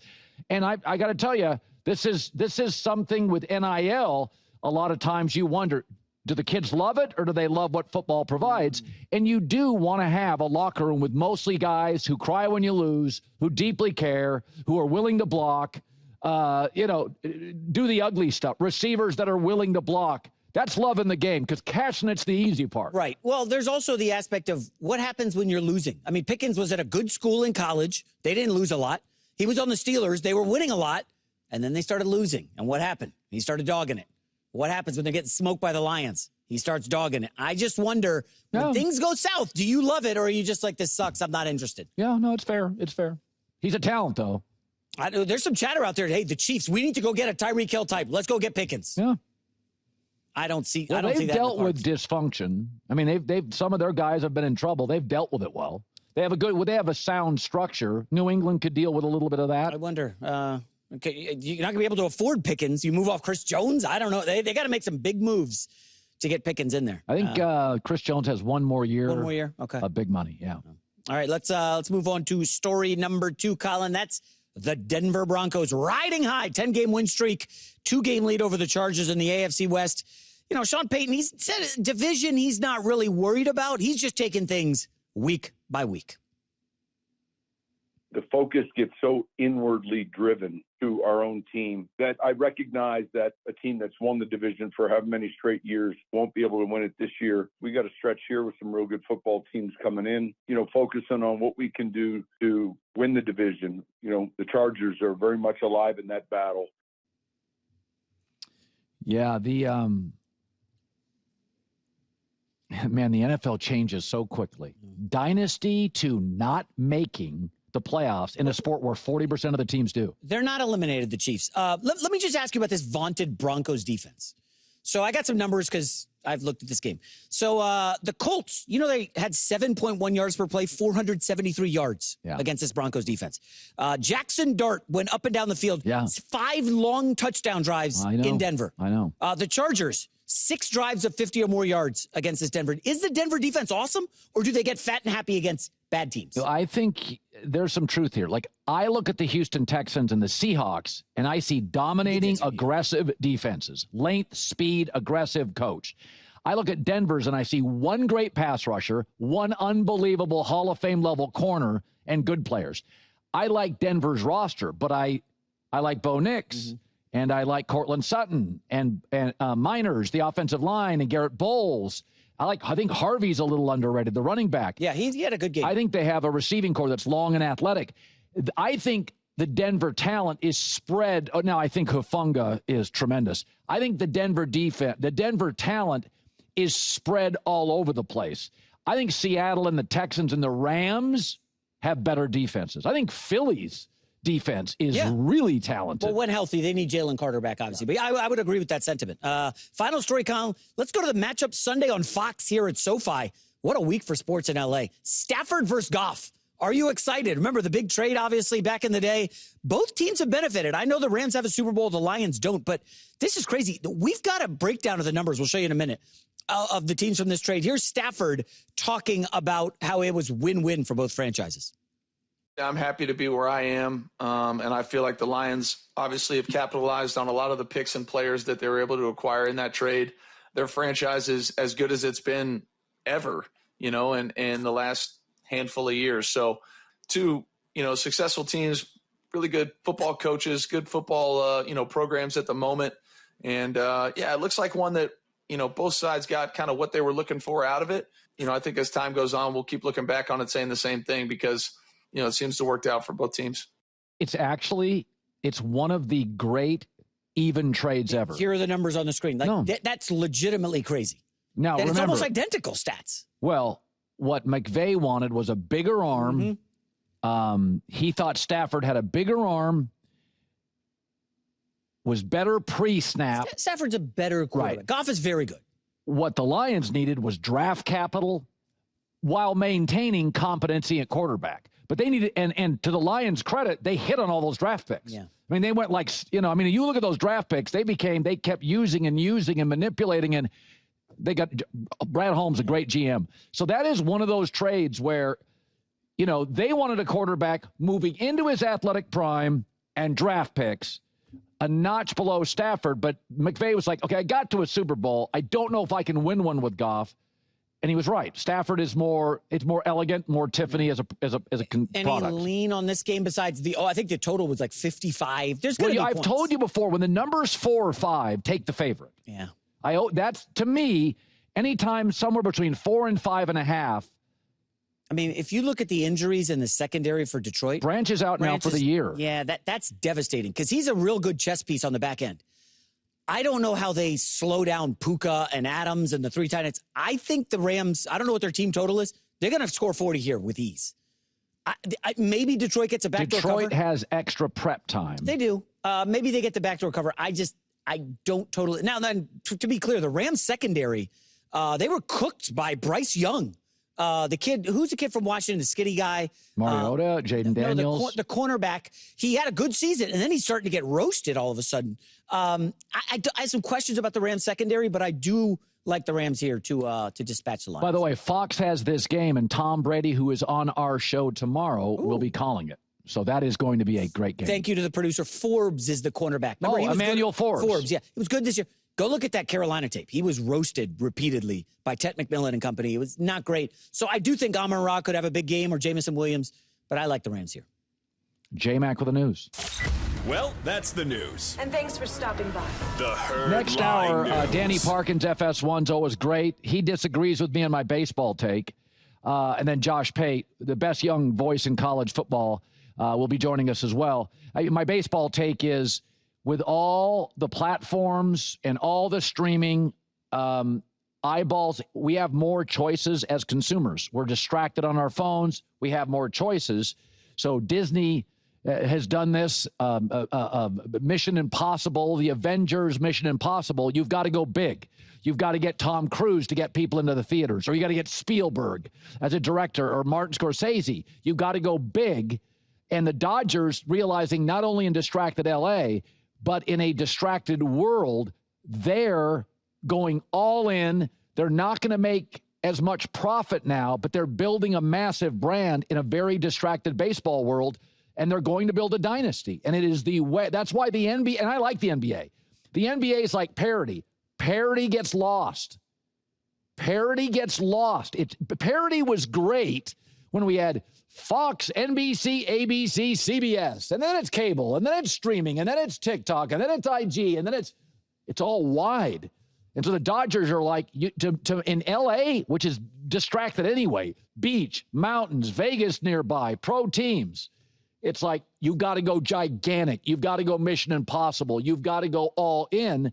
[SPEAKER 2] And I got to tell you, this is something with NIL. A lot of times you wonder, do the kids love it or do they love what football provides? And you do want to have a locker room with mostly guys who cry when you lose, who deeply care, who are willing to block, do the ugly stuff, receivers that are willing to block. That's loving the game, because catching it's the easy part.
[SPEAKER 4] Right. Well, there's also the aspect of what happens when you're losing. I mean, Pickens was at a good school in college. They didn't lose a lot. He was on the Steelers. They were winning a lot. And then they started losing. And what happened? He started dogging it. What happens when they're getting smoked by the Lions? He starts dogging it. I just wonder, when things go south, do you love it or are you just like, this sucks, I'm not interested?
[SPEAKER 2] Yeah, no, it's fair. It's fair. He's a talent, though.
[SPEAKER 4] There's some chatter out there. Hey, the Chiefs, we need to go get a Tyreek Hill type. Let's go get Pickens.
[SPEAKER 2] Yeah.
[SPEAKER 4] I don't see.
[SPEAKER 2] Well,
[SPEAKER 4] I don't see that.
[SPEAKER 2] They've dealt with dysfunction. I mean, they've some of their guys have been in trouble. They've dealt with it well. They have a sound structure. New England could deal with a little bit of that.
[SPEAKER 4] I wonder. Okay, you're not gonna be able to afford Pickens. You move off Chris Jones. I don't know. They got to make some big moves to get Pickens in there.
[SPEAKER 2] I think Chris Jones has one more year.
[SPEAKER 4] One more year. Okay.
[SPEAKER 2] Big money. Yeah.
[SPEAKER 4] All right. Let's move on to story number 2, Colin. That's the Denver Broncos riding high, 10-game win streak, 2-game lead over the Chargers in the AFC West. You know, Sean Payton, he's said division he's not really worried about. He's just taking things week by week.
[SPEAKER 11] The focus gets so inwardly driven to our own team that I recognize that a team that's won the division for however many straight years won't be able to win it this year. We got a stretch here with some real good football teams coming in, focusing on what we can do to win the division. The Chargers are very much alive in that battle.
[SPEAKER 2] Yeah, the NFL changes so quickly. Dynasty to not making the playoffs in a sport where 40% of the teams do.
[SPEAKER 4] They're not eliminated, the Chiefs. Let me just ask you about this vaunted Broncos defense. So I got some numbers because I've looked at this game. So the Colts, they had 7.1 yards per play, 473 yards against this Broncos defense. Jackson Dart went up and down the field. 5 long touchdown drives in Denver.
[SPEAKER 2] I know.
[SPEAKER 4] The Chargers, 6 drives of 50 or more yards against this Denver. Is the Denver defense awesome, or do they get fat and happy against bad teams?
[SPEAKER 2] I think there's some truth here. Like, I look at the Houston Texans and the Seahawks, and I see dominating, aggressive defenses. Length, speed, aggressive coach. I look at Denver's, and I see one great pass rusher, one unbelievable Hall of Fame level corner, and good players. I like Denver's roster, but I like Bo Nix. And I like Cortland Sutton and Miners, the offensive line, and Garrett Bowles. I think Harvey's a little underrated, the running back.
[SPEAKER 4] Yeah, he had a good game.
[SPEAKER 2] I think they have a receiving core that's long and athletic. I think the Denver talent is spread. Oh, now I think Hufanga is tremendous. I think the Denver talent is spread all over the place. I think Seattle and the Texans and the Rams have better defenses. I think Philly's defense is really talented.
[SPEAKER 4] Well, when healthy, they need Jalen Carter back, obviously. But I would agree with that sentiment. Final story, Colin. Let's go to the matchup Sunday on Fox here at SoFi. What a week for sports in L.A. Stafford versus Goff. Are you excited? Remember the big trade, obviously, back in the day. Both teams have benefited. I know the Rams have a Super Bowl, the Lions don't, but this is crazy. We've got a breakdown of the numbers. We'll show you in a minute of the teams from this trade. Here's Stafford talking about how it was win-win for both franchises.
[SPEAKER 6] I'm happy to be where I am, and I feel like the Lions obviously have capitalized on a lot of the picks and players that they were able to acquire in that trade. Their franchise is as good as it's been ever, in the last handful of years. So two, successful teams, really good football coaches, good football, programs at the moment. And, it looks like one that, both sides got kind of what they were looking for out of it. I think as time goes on, we'll keep looking back on it saying the same thing because, it seems to work out for both teams.
[SPEAKER 2] It's one of the great even trades ever.
[SPEAKER 4] Here are the numbers on the screen. That's legitimately crazy.
[SPEAKER 2] Now, remember,
[SPEAKER 4] it's almost identical stats.
[SPEAKER 2] Well, what McVay wanted was a bigger arm. Mm-hmm. He thought Stafford had a bigger arm, was better pre-snap.
[SPEAKER 4] Stafford's a better quarterback. Right. Goff is very good.
[SPEAKER 2] What the Lions needed was draft capital while maintaining competency at quarterback. But they needed, and to the Lions' credit, they hit on all those draft picks. Yeah. I mean, they went you look at those draft picks, they kept using and manipulating, and they got Brad Holmes, a great GM. So that is one of those trades where, they wanted a quarterback moving into his athletic prime and draft picks, a notch below Stafford. But McVay was like, okay, I got to a Super Bowl. I don't know if I can win one with Goff. And he was right. Stafford is more elegant, more Tiffany as a product.
[SPEAKER 4] Any lean on this game besides I think the total was like 55. There's going to be
[SPEAKER 2] I've
[SPEAKER 4] points.
[SPEAKER 2] told you before, when the number's 4 or 5, take the favorite.
[SPEAKER 4] Yeah.
[SPEAKER 2] That's, to me, anytime somewhere between 4 and 5.5.
[SPEAKER 4] I mean, if you look at the injuries in the secondary for Detroit.
[SPEAKER 2] Branch is out now for the year.
[SPEAKER 4] Yeah, that's devastating because he's a real good chess piece on the back end. I don't know how they slow down Puka and Adams and the 3 tight ends. I think the Rams, I don't know what their team total is. They're going to score 40 here with ease. Maybe Detroit gets a backdoor cover.
[SPEAKER 2] Detroit has extra prep time.
[SPEAKER 4] They do. Maybe they get the backdoor cover. I don't totally. Now, then, to be clear, the Rams secondary, they were cooked by Bryce Young. Who's the kid from Washington, the skinny guy?
[SPEAKER 2] Mariota, Jaden Daniels.
[SPEAKER 4] The cornerback. He had a good season, and then he's starting to get roasted all of a sudden. I have some questions about the Rams secondary, but I do like the Rams here to dispatch the Lions.
[SPEAKER 2] By the way, Fox has this game, and Tom Brady, who is on our show tomorrow, will be calling it. So that is going to be a great game.
[SPEAKER 4] Thank you to the producer. Forbes is the cornerback.
[SPEAKER 2] Remember, Emmanuel Forbes.
[SPEAKER 4] Forbes, yeah. It was good this year. Go look at that Carolina tape. He was roasted repeatedly by Ted McMillan and company. It was not great. So I do think Amon-Ra could have a big game or Jamison Williams, but I like the Rams here.
[SPEAKER 2] J-Mac with the news.
[SPEAKER 9] Well, that's the news.
[SPEAKER 12] And thanks for stopping by.
[SPEAKER 9] The Herd
[SPEAKER 2] Next
[SPEAKER 9] Line
[SPEAKER 2] hour,
[SPEAKER 9] News.
[SPEAKER 2] Danny Parkins, FS1's always great. He disagrees with me on my baseball take. And then Josh Pate, the best young voice in college football, will be joining us as well. My baseball take is, with all the platforms and all the streaming eyeballs, we have more choices as consumers. We're distracted on our phones. We have more choices. So Disney has done this. Mission Impossible, the Avengers, Mission Impossible. You've got to go big. You've got to get Tom Cruise to get people into the theaters, or you got to get Spielberg as a director, or Martin Scorsese. You've got to go big. And the Dodgers, realizing not only in distracted LA, but in a distracted world, they're going all in. They're not going to make as much profit now, but they're building a massive brand in a very distracted baseball world, and they're going to build a dynasty. And it is the way. That's why the NBA, and I like the NBA. The NBA is like parity. Parity gets lost. Parity gets lost. Parity was great when we had Fox, NBC, ABC, CBS, and then it's cable, and then it's streaming, and then it's TikTok, and then it's IG, and then it's all wide. And so the Dodgers are like, in LA, which is distracted anyway, beach, mountains, Vegas nearby, pro teams. It's like, you've got to go gigantic. You've got to go Mission Impossible. You've got to go all in.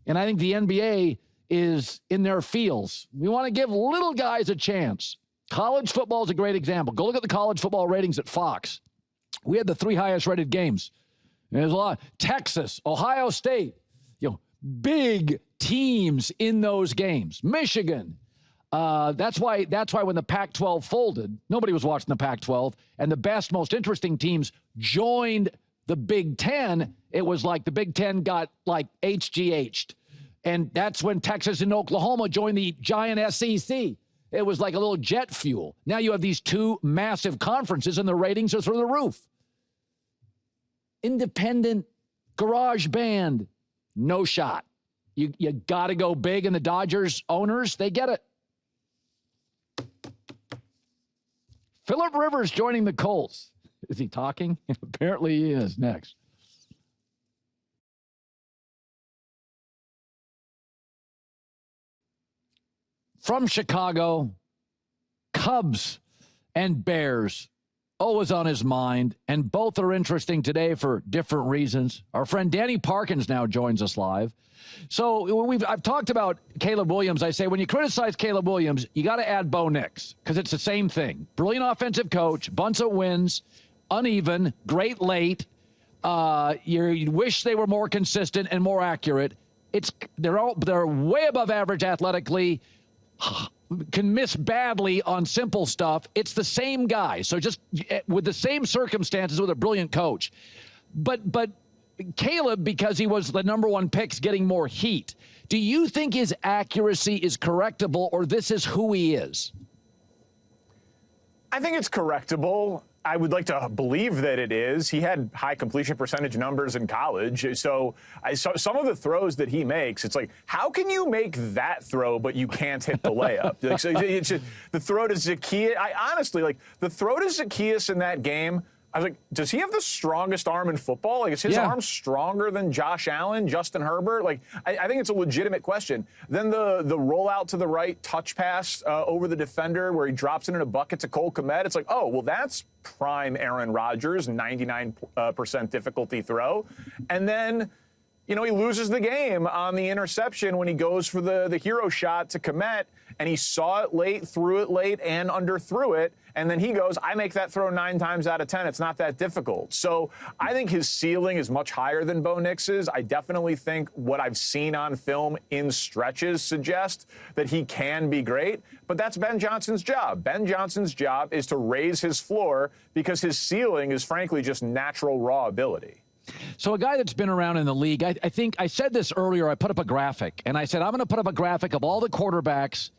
[SPEAKER 2] And I think the NBA is in their feels. We want to give little guys a chance. College football is a great example. Go look at the college football ratings at Fox. We had the 3 highest rated games. There's a lot. Texas, Ohio State, big teams in those games. Michigan. That's why when the Pac-12 folded, nobody was watching the Pac-12, and the best, most interesting teams joined the Big Ten. It was like the Big Ten got like HGH'd. And that's when Texas and Oklahoma joined the giant SEC. It was like a little jet fuel. Now you have these two massive conferences and the ratings are through the roof. Independent garage band, no shot. You got to go big, and the Dodgers owners, they get it. Phillip Rivers joining the Colts. Is he talking? Apparently he is. Next. From Chicago, Cubs and Bears, always on his mind, and both are interesting today for different reasons. Our friend Danny Parkins now joins us live. So I've talked about Caleb Williams. I say when you criticize Caleb Williams, you got to add Bo Nix because it's the same thing. Brilliant offensive coach, bunch of wins, uneven, great late. You wish they were more consistent and more accurate. They're way above average athletically. Can miss badly on simple stuff. It's the same guy. So just with the same circumstances with a brilliant coach. But Caleb, because he was the number one pick, is getting more heat. Do you think his accuracy is correctable, or this is who he is?
[SPEAKER 12] I think it's correctable. I would like to believe that it is. He had high completion percentage numbers in college. So some of the throws that he makes, it's like, how can you make that throw, but you can't hit the layup? Like, so the throw to Zacchaeus, the throw to Zacchaeus in that game, I was like, does he have the strongest arm in football? Like, is his arm stronger than Josh Allen, Justin Herbert? Like, I think it's a legitimate question. Then the rollout to the right touch pass over the defender where he drops it in a bucket to Cole Kmet. It's like, oh, well, that's prime Aaron Rodgers, 99% difficulty throw. And then, he loses the game on the interception when he goes for the hero shot to Kmet, and he saw it late, threw it late, and underthrew it. And then he goes, I make that throw 9 times out of 10. It's not that difficult. So I think his ceiling is much higher than Bo Nix's. I definitely think what I've seen on film in stretches suggest that he can be great. But that's Ben Johnson's job. Ben Johnson's job is to raise his floor because his ceiling is, frankly, just natural raw ability.
[SPEAKER 2] So a guy that's been around in the league, I think I said this earlier, I put up a graphic, and I said I'm going to put up a graphic of all the quarterbacks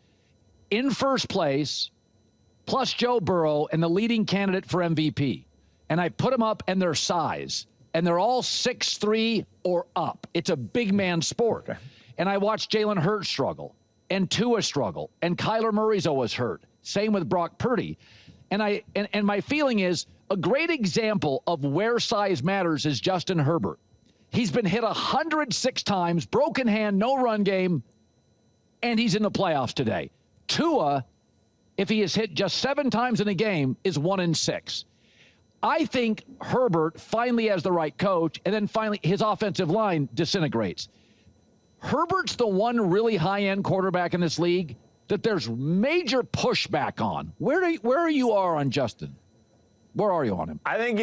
[SPEAKER 2] in first place, plus Joe Burrow and the leading candidate for MVP. And I put them up and their size. And they're all 6'3" or up. It's a big man sport. Okay. And I watched Jalen Hurts struggle and Tua struggle. And Kyler Murray's always hurt. Same with Brock Purdy. And my feeling is a great example of where size matters is Justin Herbert. He's been hit 106 times, broken hand, no run game, and he's in the playoffs today. Tua, if he is hit just 7 times in a game, is 1-6. I think Herbert finally has the right coach, and then finally his offensive line disintegrates. Herbert's the one really high-end quarterback in this league that there's major pushback on. Where are you on Justin? Where are you on him?
[SPEAKER 12] I think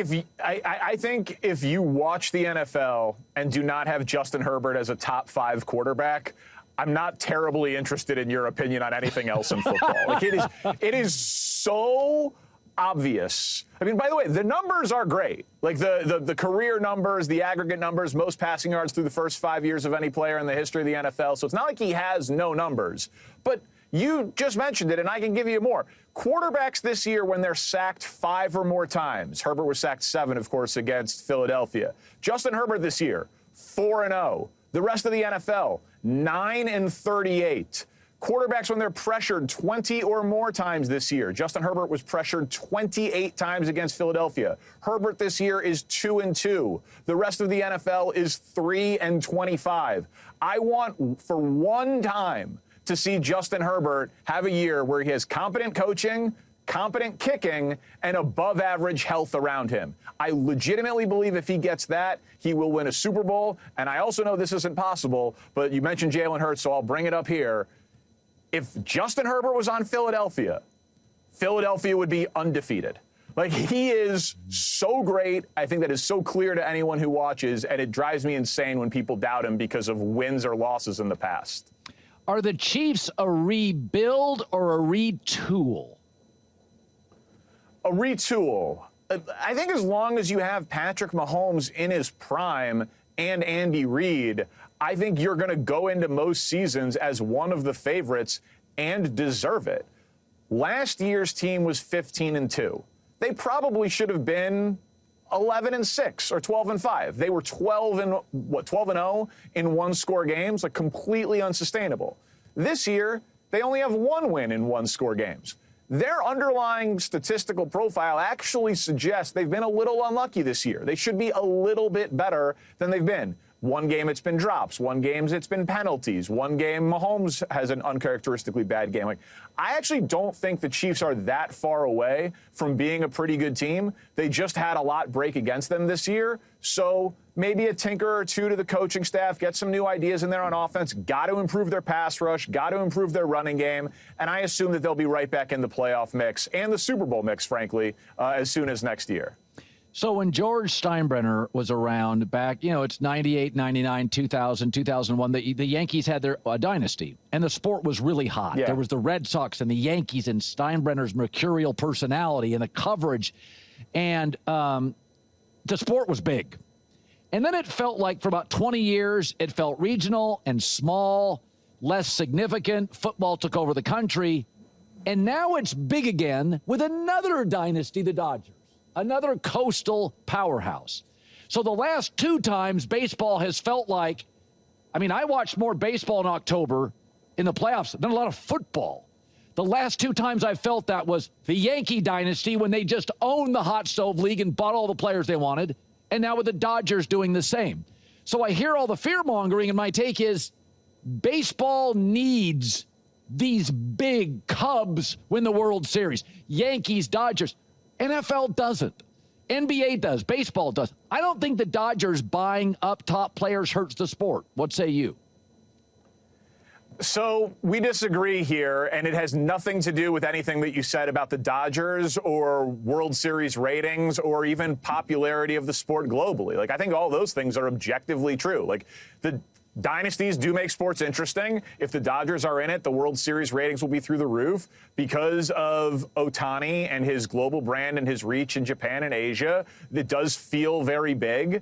[SPEAKER 12] if you watch the NFL and do not have Justin Herbert as a top 5 quarterback, I'm not terribly interested in your opinion on anything else in football. Like it is so obvious. I mean, by the way, the numbers are great. Like the career numbers, the aggregate numbers, most passing yards through the first 5 years of any player in the history of the NFL. So it's not like he has no numbers. But you just mentioned it, and I can give you more. Quarterbacks this year, when they're sacked 5 or more times, Herbert was sacked 7, of course, against Philadelphia. Justin Herbert this year, 4-0. The rest of the NFL, 9-38. Quarterbacks, when they're pressured 20 or more times this year. Justin Herbert was pressured 28 times against Philadelphia. Herbert this year is 2-2. The rest of the NFL is 3-25. I want, for one time, to see Justin Herbert have a year where he has competent coaching, competent kicking, and above average health around him. I legitimately believe if he gets that, he will win a Super Bowl. And I also know this isn't possible, but you mentioned Jalen Hurts, so I'll bring it up here. If Justin Herbert was on Philadelphia, Philadelphia would be undefeated. Like, he is so great. I think that is so clear to anyone who watches, and it drives me insane when people doubt him because of wins or losses in the past.
[SPEAKER 2] Are the Chiefs a rebuild or a retool?
[SPEAKER 12] A retool. I think as long as you have Patrick Mahomes in his prime and Andy Reid, I think you're going to go into most seasons as one of the favorites and deserve it. Last year's team was 15-2. They probably should have been 11-6 or 12-5. They were 12-0 in one-score games, like completely unsustainable. This year, they only have one win in one-score games. Their underlying statistical profile actually suggests they've been a little unlucky this year. They should be a little bit better than they've been. One game it's been drops. One game it's been penalties. One game Mahomes has an uncharacteristically bad game. Like, I actually don't think the Chiefs are that far away from being a pretty good team. They just had a lot break against them this year. So maybe a tinker or two to the coaching staff, get some new ideas in there on offense, got to improve their pass rush, got to improve their running game. And I assume that they'll be right back in the playoff mix and the Super Bowl mix, frankly, as soon as next year.
[SPEAKER 2] So when George Steinbrenner was around back, it's 98, 99, 2000, 2001, the Yankees had their dynasty, and the sport was really hot. Yeah. There was the Red Sox and the Yankees and Steinbrenner's mercurial personality and the coverage, and the sport was big. And then it felt like for about 20 years, it felt regional and small, less significant. Football took over the country, and now it's big again with another dynasty, the Dodgers. Another coastal powerhouse. So the last two times baseball has felt like, I watched more baseball in October in the playoffs than a lot of football. The last two times I felt that was the Yankee dynasty when they just owned the hot stove league and bought all the players they wanted, and now with the Dodgers doing the same. So I hear all the fear-mongering, and my take is baseball needs these big Cubs win the World Series. Yankees, Dodgers. NFL doesn't. NBA does. Baseball does. I don't think the Dodgers buying up top players hurts the sport. What say you?
[SPEAKER 12] So we disagree here, and it has nothing to do with anything that you said about the Dodgers or World Series ratings or even popularity of the sport globally. Like, I think all those things are objectively true. Like, the dynasties do make sports interesting. If the Dodgers are in it, the World Series ratings will be through the roof because of Ohtani and his global brand and his reach in Japan and Asia. It does feel very big.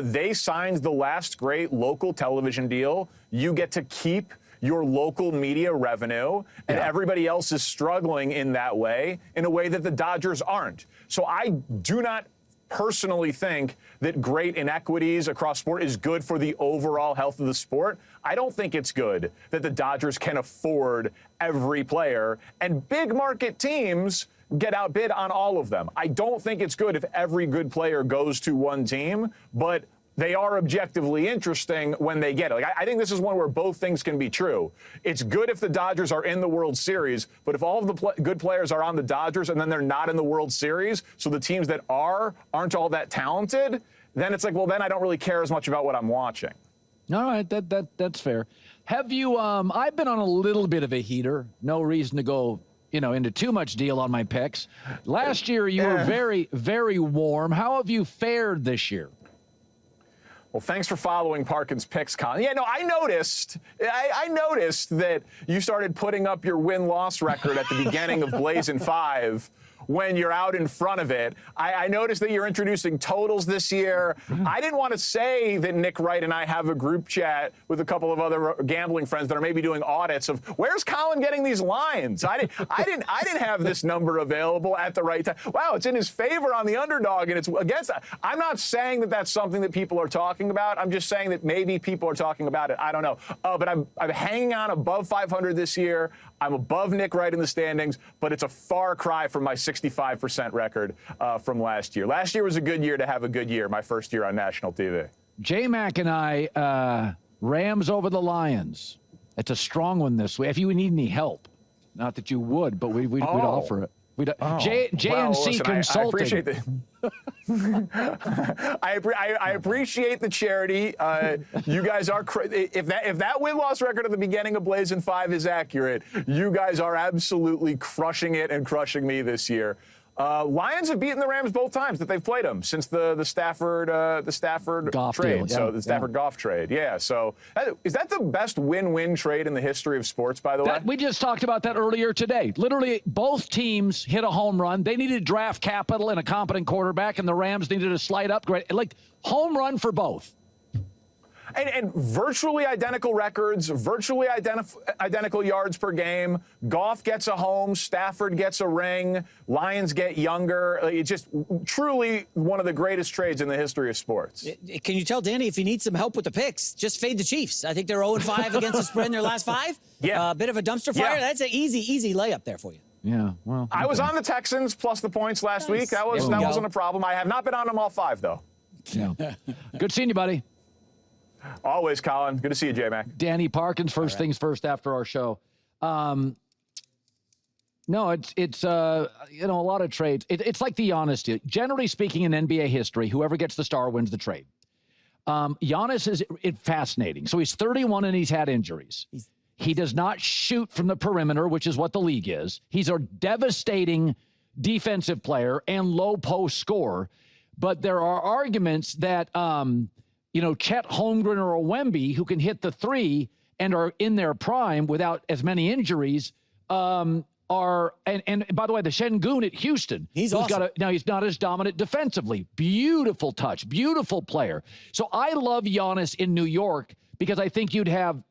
[SPEAKER 12] They signed the last great local television deal. You get to keep your local media revenue, and everybody else is struggling in that way, in a way that the Dodgers aren't. So I do not personally think that great inequities across sport is good for the overall health of the sport. I don't think it's good that the Dodgers can afford every player and big market teams get outbid on all of them. I don't think it's good if every good player goes to one team, but they are objectively interesting when they get it. Like, I think this is one where both things can be true. It's good if the Dodgers are in the World Series, but if all of the good players are on the Dodgers and then they're not in the World Series, so the teams that aren't all that talented, then it's like, well, then I don't really care as much about what I'm watching.
[SPEAKER 2] All right, that's fair. Have you? I've been on a little bit of a heater. No reason to go, into too much deal on my picks. Last year you were very, very warm. How have you fared this year?
[SPEAKER 12] Well, thanks for following Parkins' picks, Colin. Yeah, no, I noticed that you started putting up your win-loss record at the beginning of Blazing 5 when you're out in front of it. I noticed that you're introducing totals this year. I didn't want to say that Nick Wright and I have a group chat with a couple of other gambling friends that are maybe doing audits of where's Colin getting these lines. I didn't have this number available at the right time. Wow, it's in his favor on the underdog, and it's against. I'm not saying that that's something that people are talking about. I'm just saying that maybe people are talking about it. I don't know. But I'm hanging on above 500 this year. I'm above Nick Wright in the standings, but it's a far cry from my 65% record from last year. Last year was a good year to have a good year, my first year on national TV.
[SPEAKER 2] J-Mac and I, Rams over the Lions. It's a strong one this week. If you need any help, not that you would, but we'd offer it. JNC Consulting.
[SPEAKER 12] I appreciate I appreciate the charity. You guys are if that win-loss record at the beginning of Blazing 5 is accurate, you guys are absolutely crushing it and crushing me this year. Lions have beaten the Rams both times that they've played them since the Stafford
[SPEAKER 2] Goff
[SPEAKER 12] trade.
[SPEAKER 2] Deal,
[SPEAKER 12] So the Stafford Goff trade. Yeah. So is that the best win-win trade in the history of sports, by the way?
[SPEAKER 2] We just talked about that earlier today. Literally, both teams hit a home run. They needed draft capital and a competent quarterback, and the Rams needed a slight upgrade. Like, home run for both.
[SPEAKER 12] And virtually identical records, virtually identical yards per game. Goff gets a home, Stafford gets a ring, Lions get younger. It's just truly one of the greatest trades in the history of sports.
[SPEAKER 4] Can you tell Danny if he needs some help with the picks, just fade the Chiefs? I think they're 0-5 against the spread in their last 5.
[SPEAKER 12] Yeah.
[SPEAKER 4] A bit of a dumpster fire.
[SPEAKER 12] Yeah.
[SPEAKER 4] That's an easy layup there for you.
[SPEAKER 2] Yeah, well.
[SPEAKER 12] I was on the Texans plus the points last week. That wasn't a problem. I have not been on them all 5, though.
[SPEAKER 2] Yeah. Good seeing you, buddy.
[SPEAKER 12] Always, Colin. Good to see you, J-Mac.
[SPEAKER 2] Danny Parkins, first things first after our show. No, it's a lot of trades. It's like the Giannis deal. Generally speaking, in NBA history, whoever gets the star wins the trade. Giannis is fascinating. So he's 31 and he's had injuries. He does not shoot from the perimeter, which is what the league is. He's a devastating defensive player and low post scorer. But there are arguments that Chet Holmgren or a Wemby, who can hit the 3 and are in their prime without as many injuries, and by the way, the Şengün at Houston,
[SPEAKER 4] he's awesome.
[SPEAKER 2] Now he's not as dominant defensively. Beautiful touch, beautiful player. So I love Giannis in New York because I think you'd have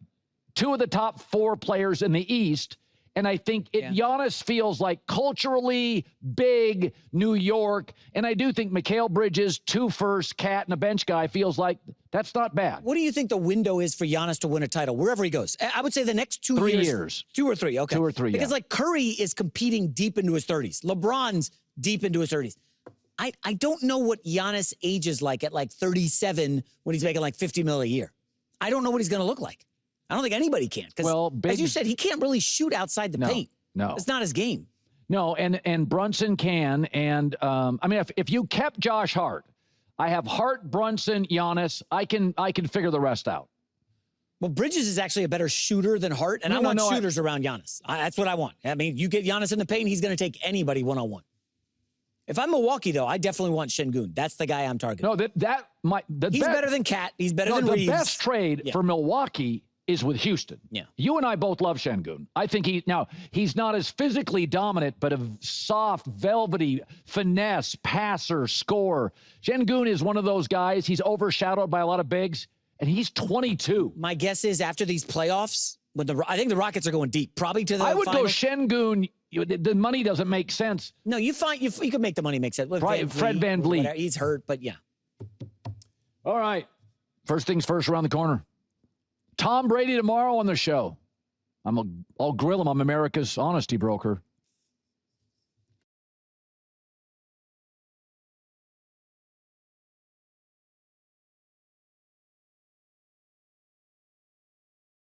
[SPEAKER 2] 2 of the top 4 players in the East. And I think Giannis feels like culturally big New York. And I do think Mikal Bridges, 2 firsts, Cat, and a bench guy feels like that's not bad.
[SPEAKER 4] What do you think the window is for Giannis to win a title, wherever he goes? I would say the next 2
[SPEAKER 2] 3
[SPEAKER 4] years.
[SPEAKER 2] 3 years.
[SPEAKER 4] 2 or 3, okay.
[SPEAKER 2] 2 or 3,
[SPEAKER 4] Because Curry is competing deep into his 30s. LeBron's deep into his 30s. I don't know what Giannis ages like at 37 when he's making $50 million a year. I don't know what he's going to look like. I don't think anybody can. Because, as you said, he can't really shoot outside the paint.
[SPEAKER 2] No.
[SPEAKER 4] It's not his game.
[SPEAKER 2] No, and Brunson can. And, if you kept Josh Hart, I have Hart, Brunson, Giannis. I can figure the rest out.
[SPEAKER 4] Well, Bridges is actually a better shooter than Hart, and I want shooters around Giannis. That's what I want. I mean, you get Giannis in the paint, he's going to take anybody one-on-one. If I'm Milwaukee, though, I definitely want Şengün. That's the guy I'm targeting.
[SPEAKER 2] No, he's
[SPEAKER 4] better than Cat. He's better than Reeves.
[SPEAKER 2] The best trade for Milwaukee is with Houston.
[SPEAKER 4] Yeah.
[SPEAKER 2] You and I both love Şengün. I think he's not as physically dominant, but a soft, velvety, finesse, passer, scorer. Şengün is one of those guys. He's overshadowed by a lot of bigs, and he's 22.
[SPEAKER 4] My guess is after these playoffs, I think the Rockets are going deep, probably to the
[SPEAKER 2] I would
[SPEAKER 4] final.
[SPEAKER 2] go Şengün. The money doesn't make sense.
[SPEAKER 4] No, you can make the money make sense.
[SPEAKER 2] Fred VanVleet.
[SPEAKER 4] He's hurt, but yeah.
[SPEAKER 2] All right. First things first around the corner. Tom Brady tomorrow on the show. I'll grill him. I'm America's honesty broker.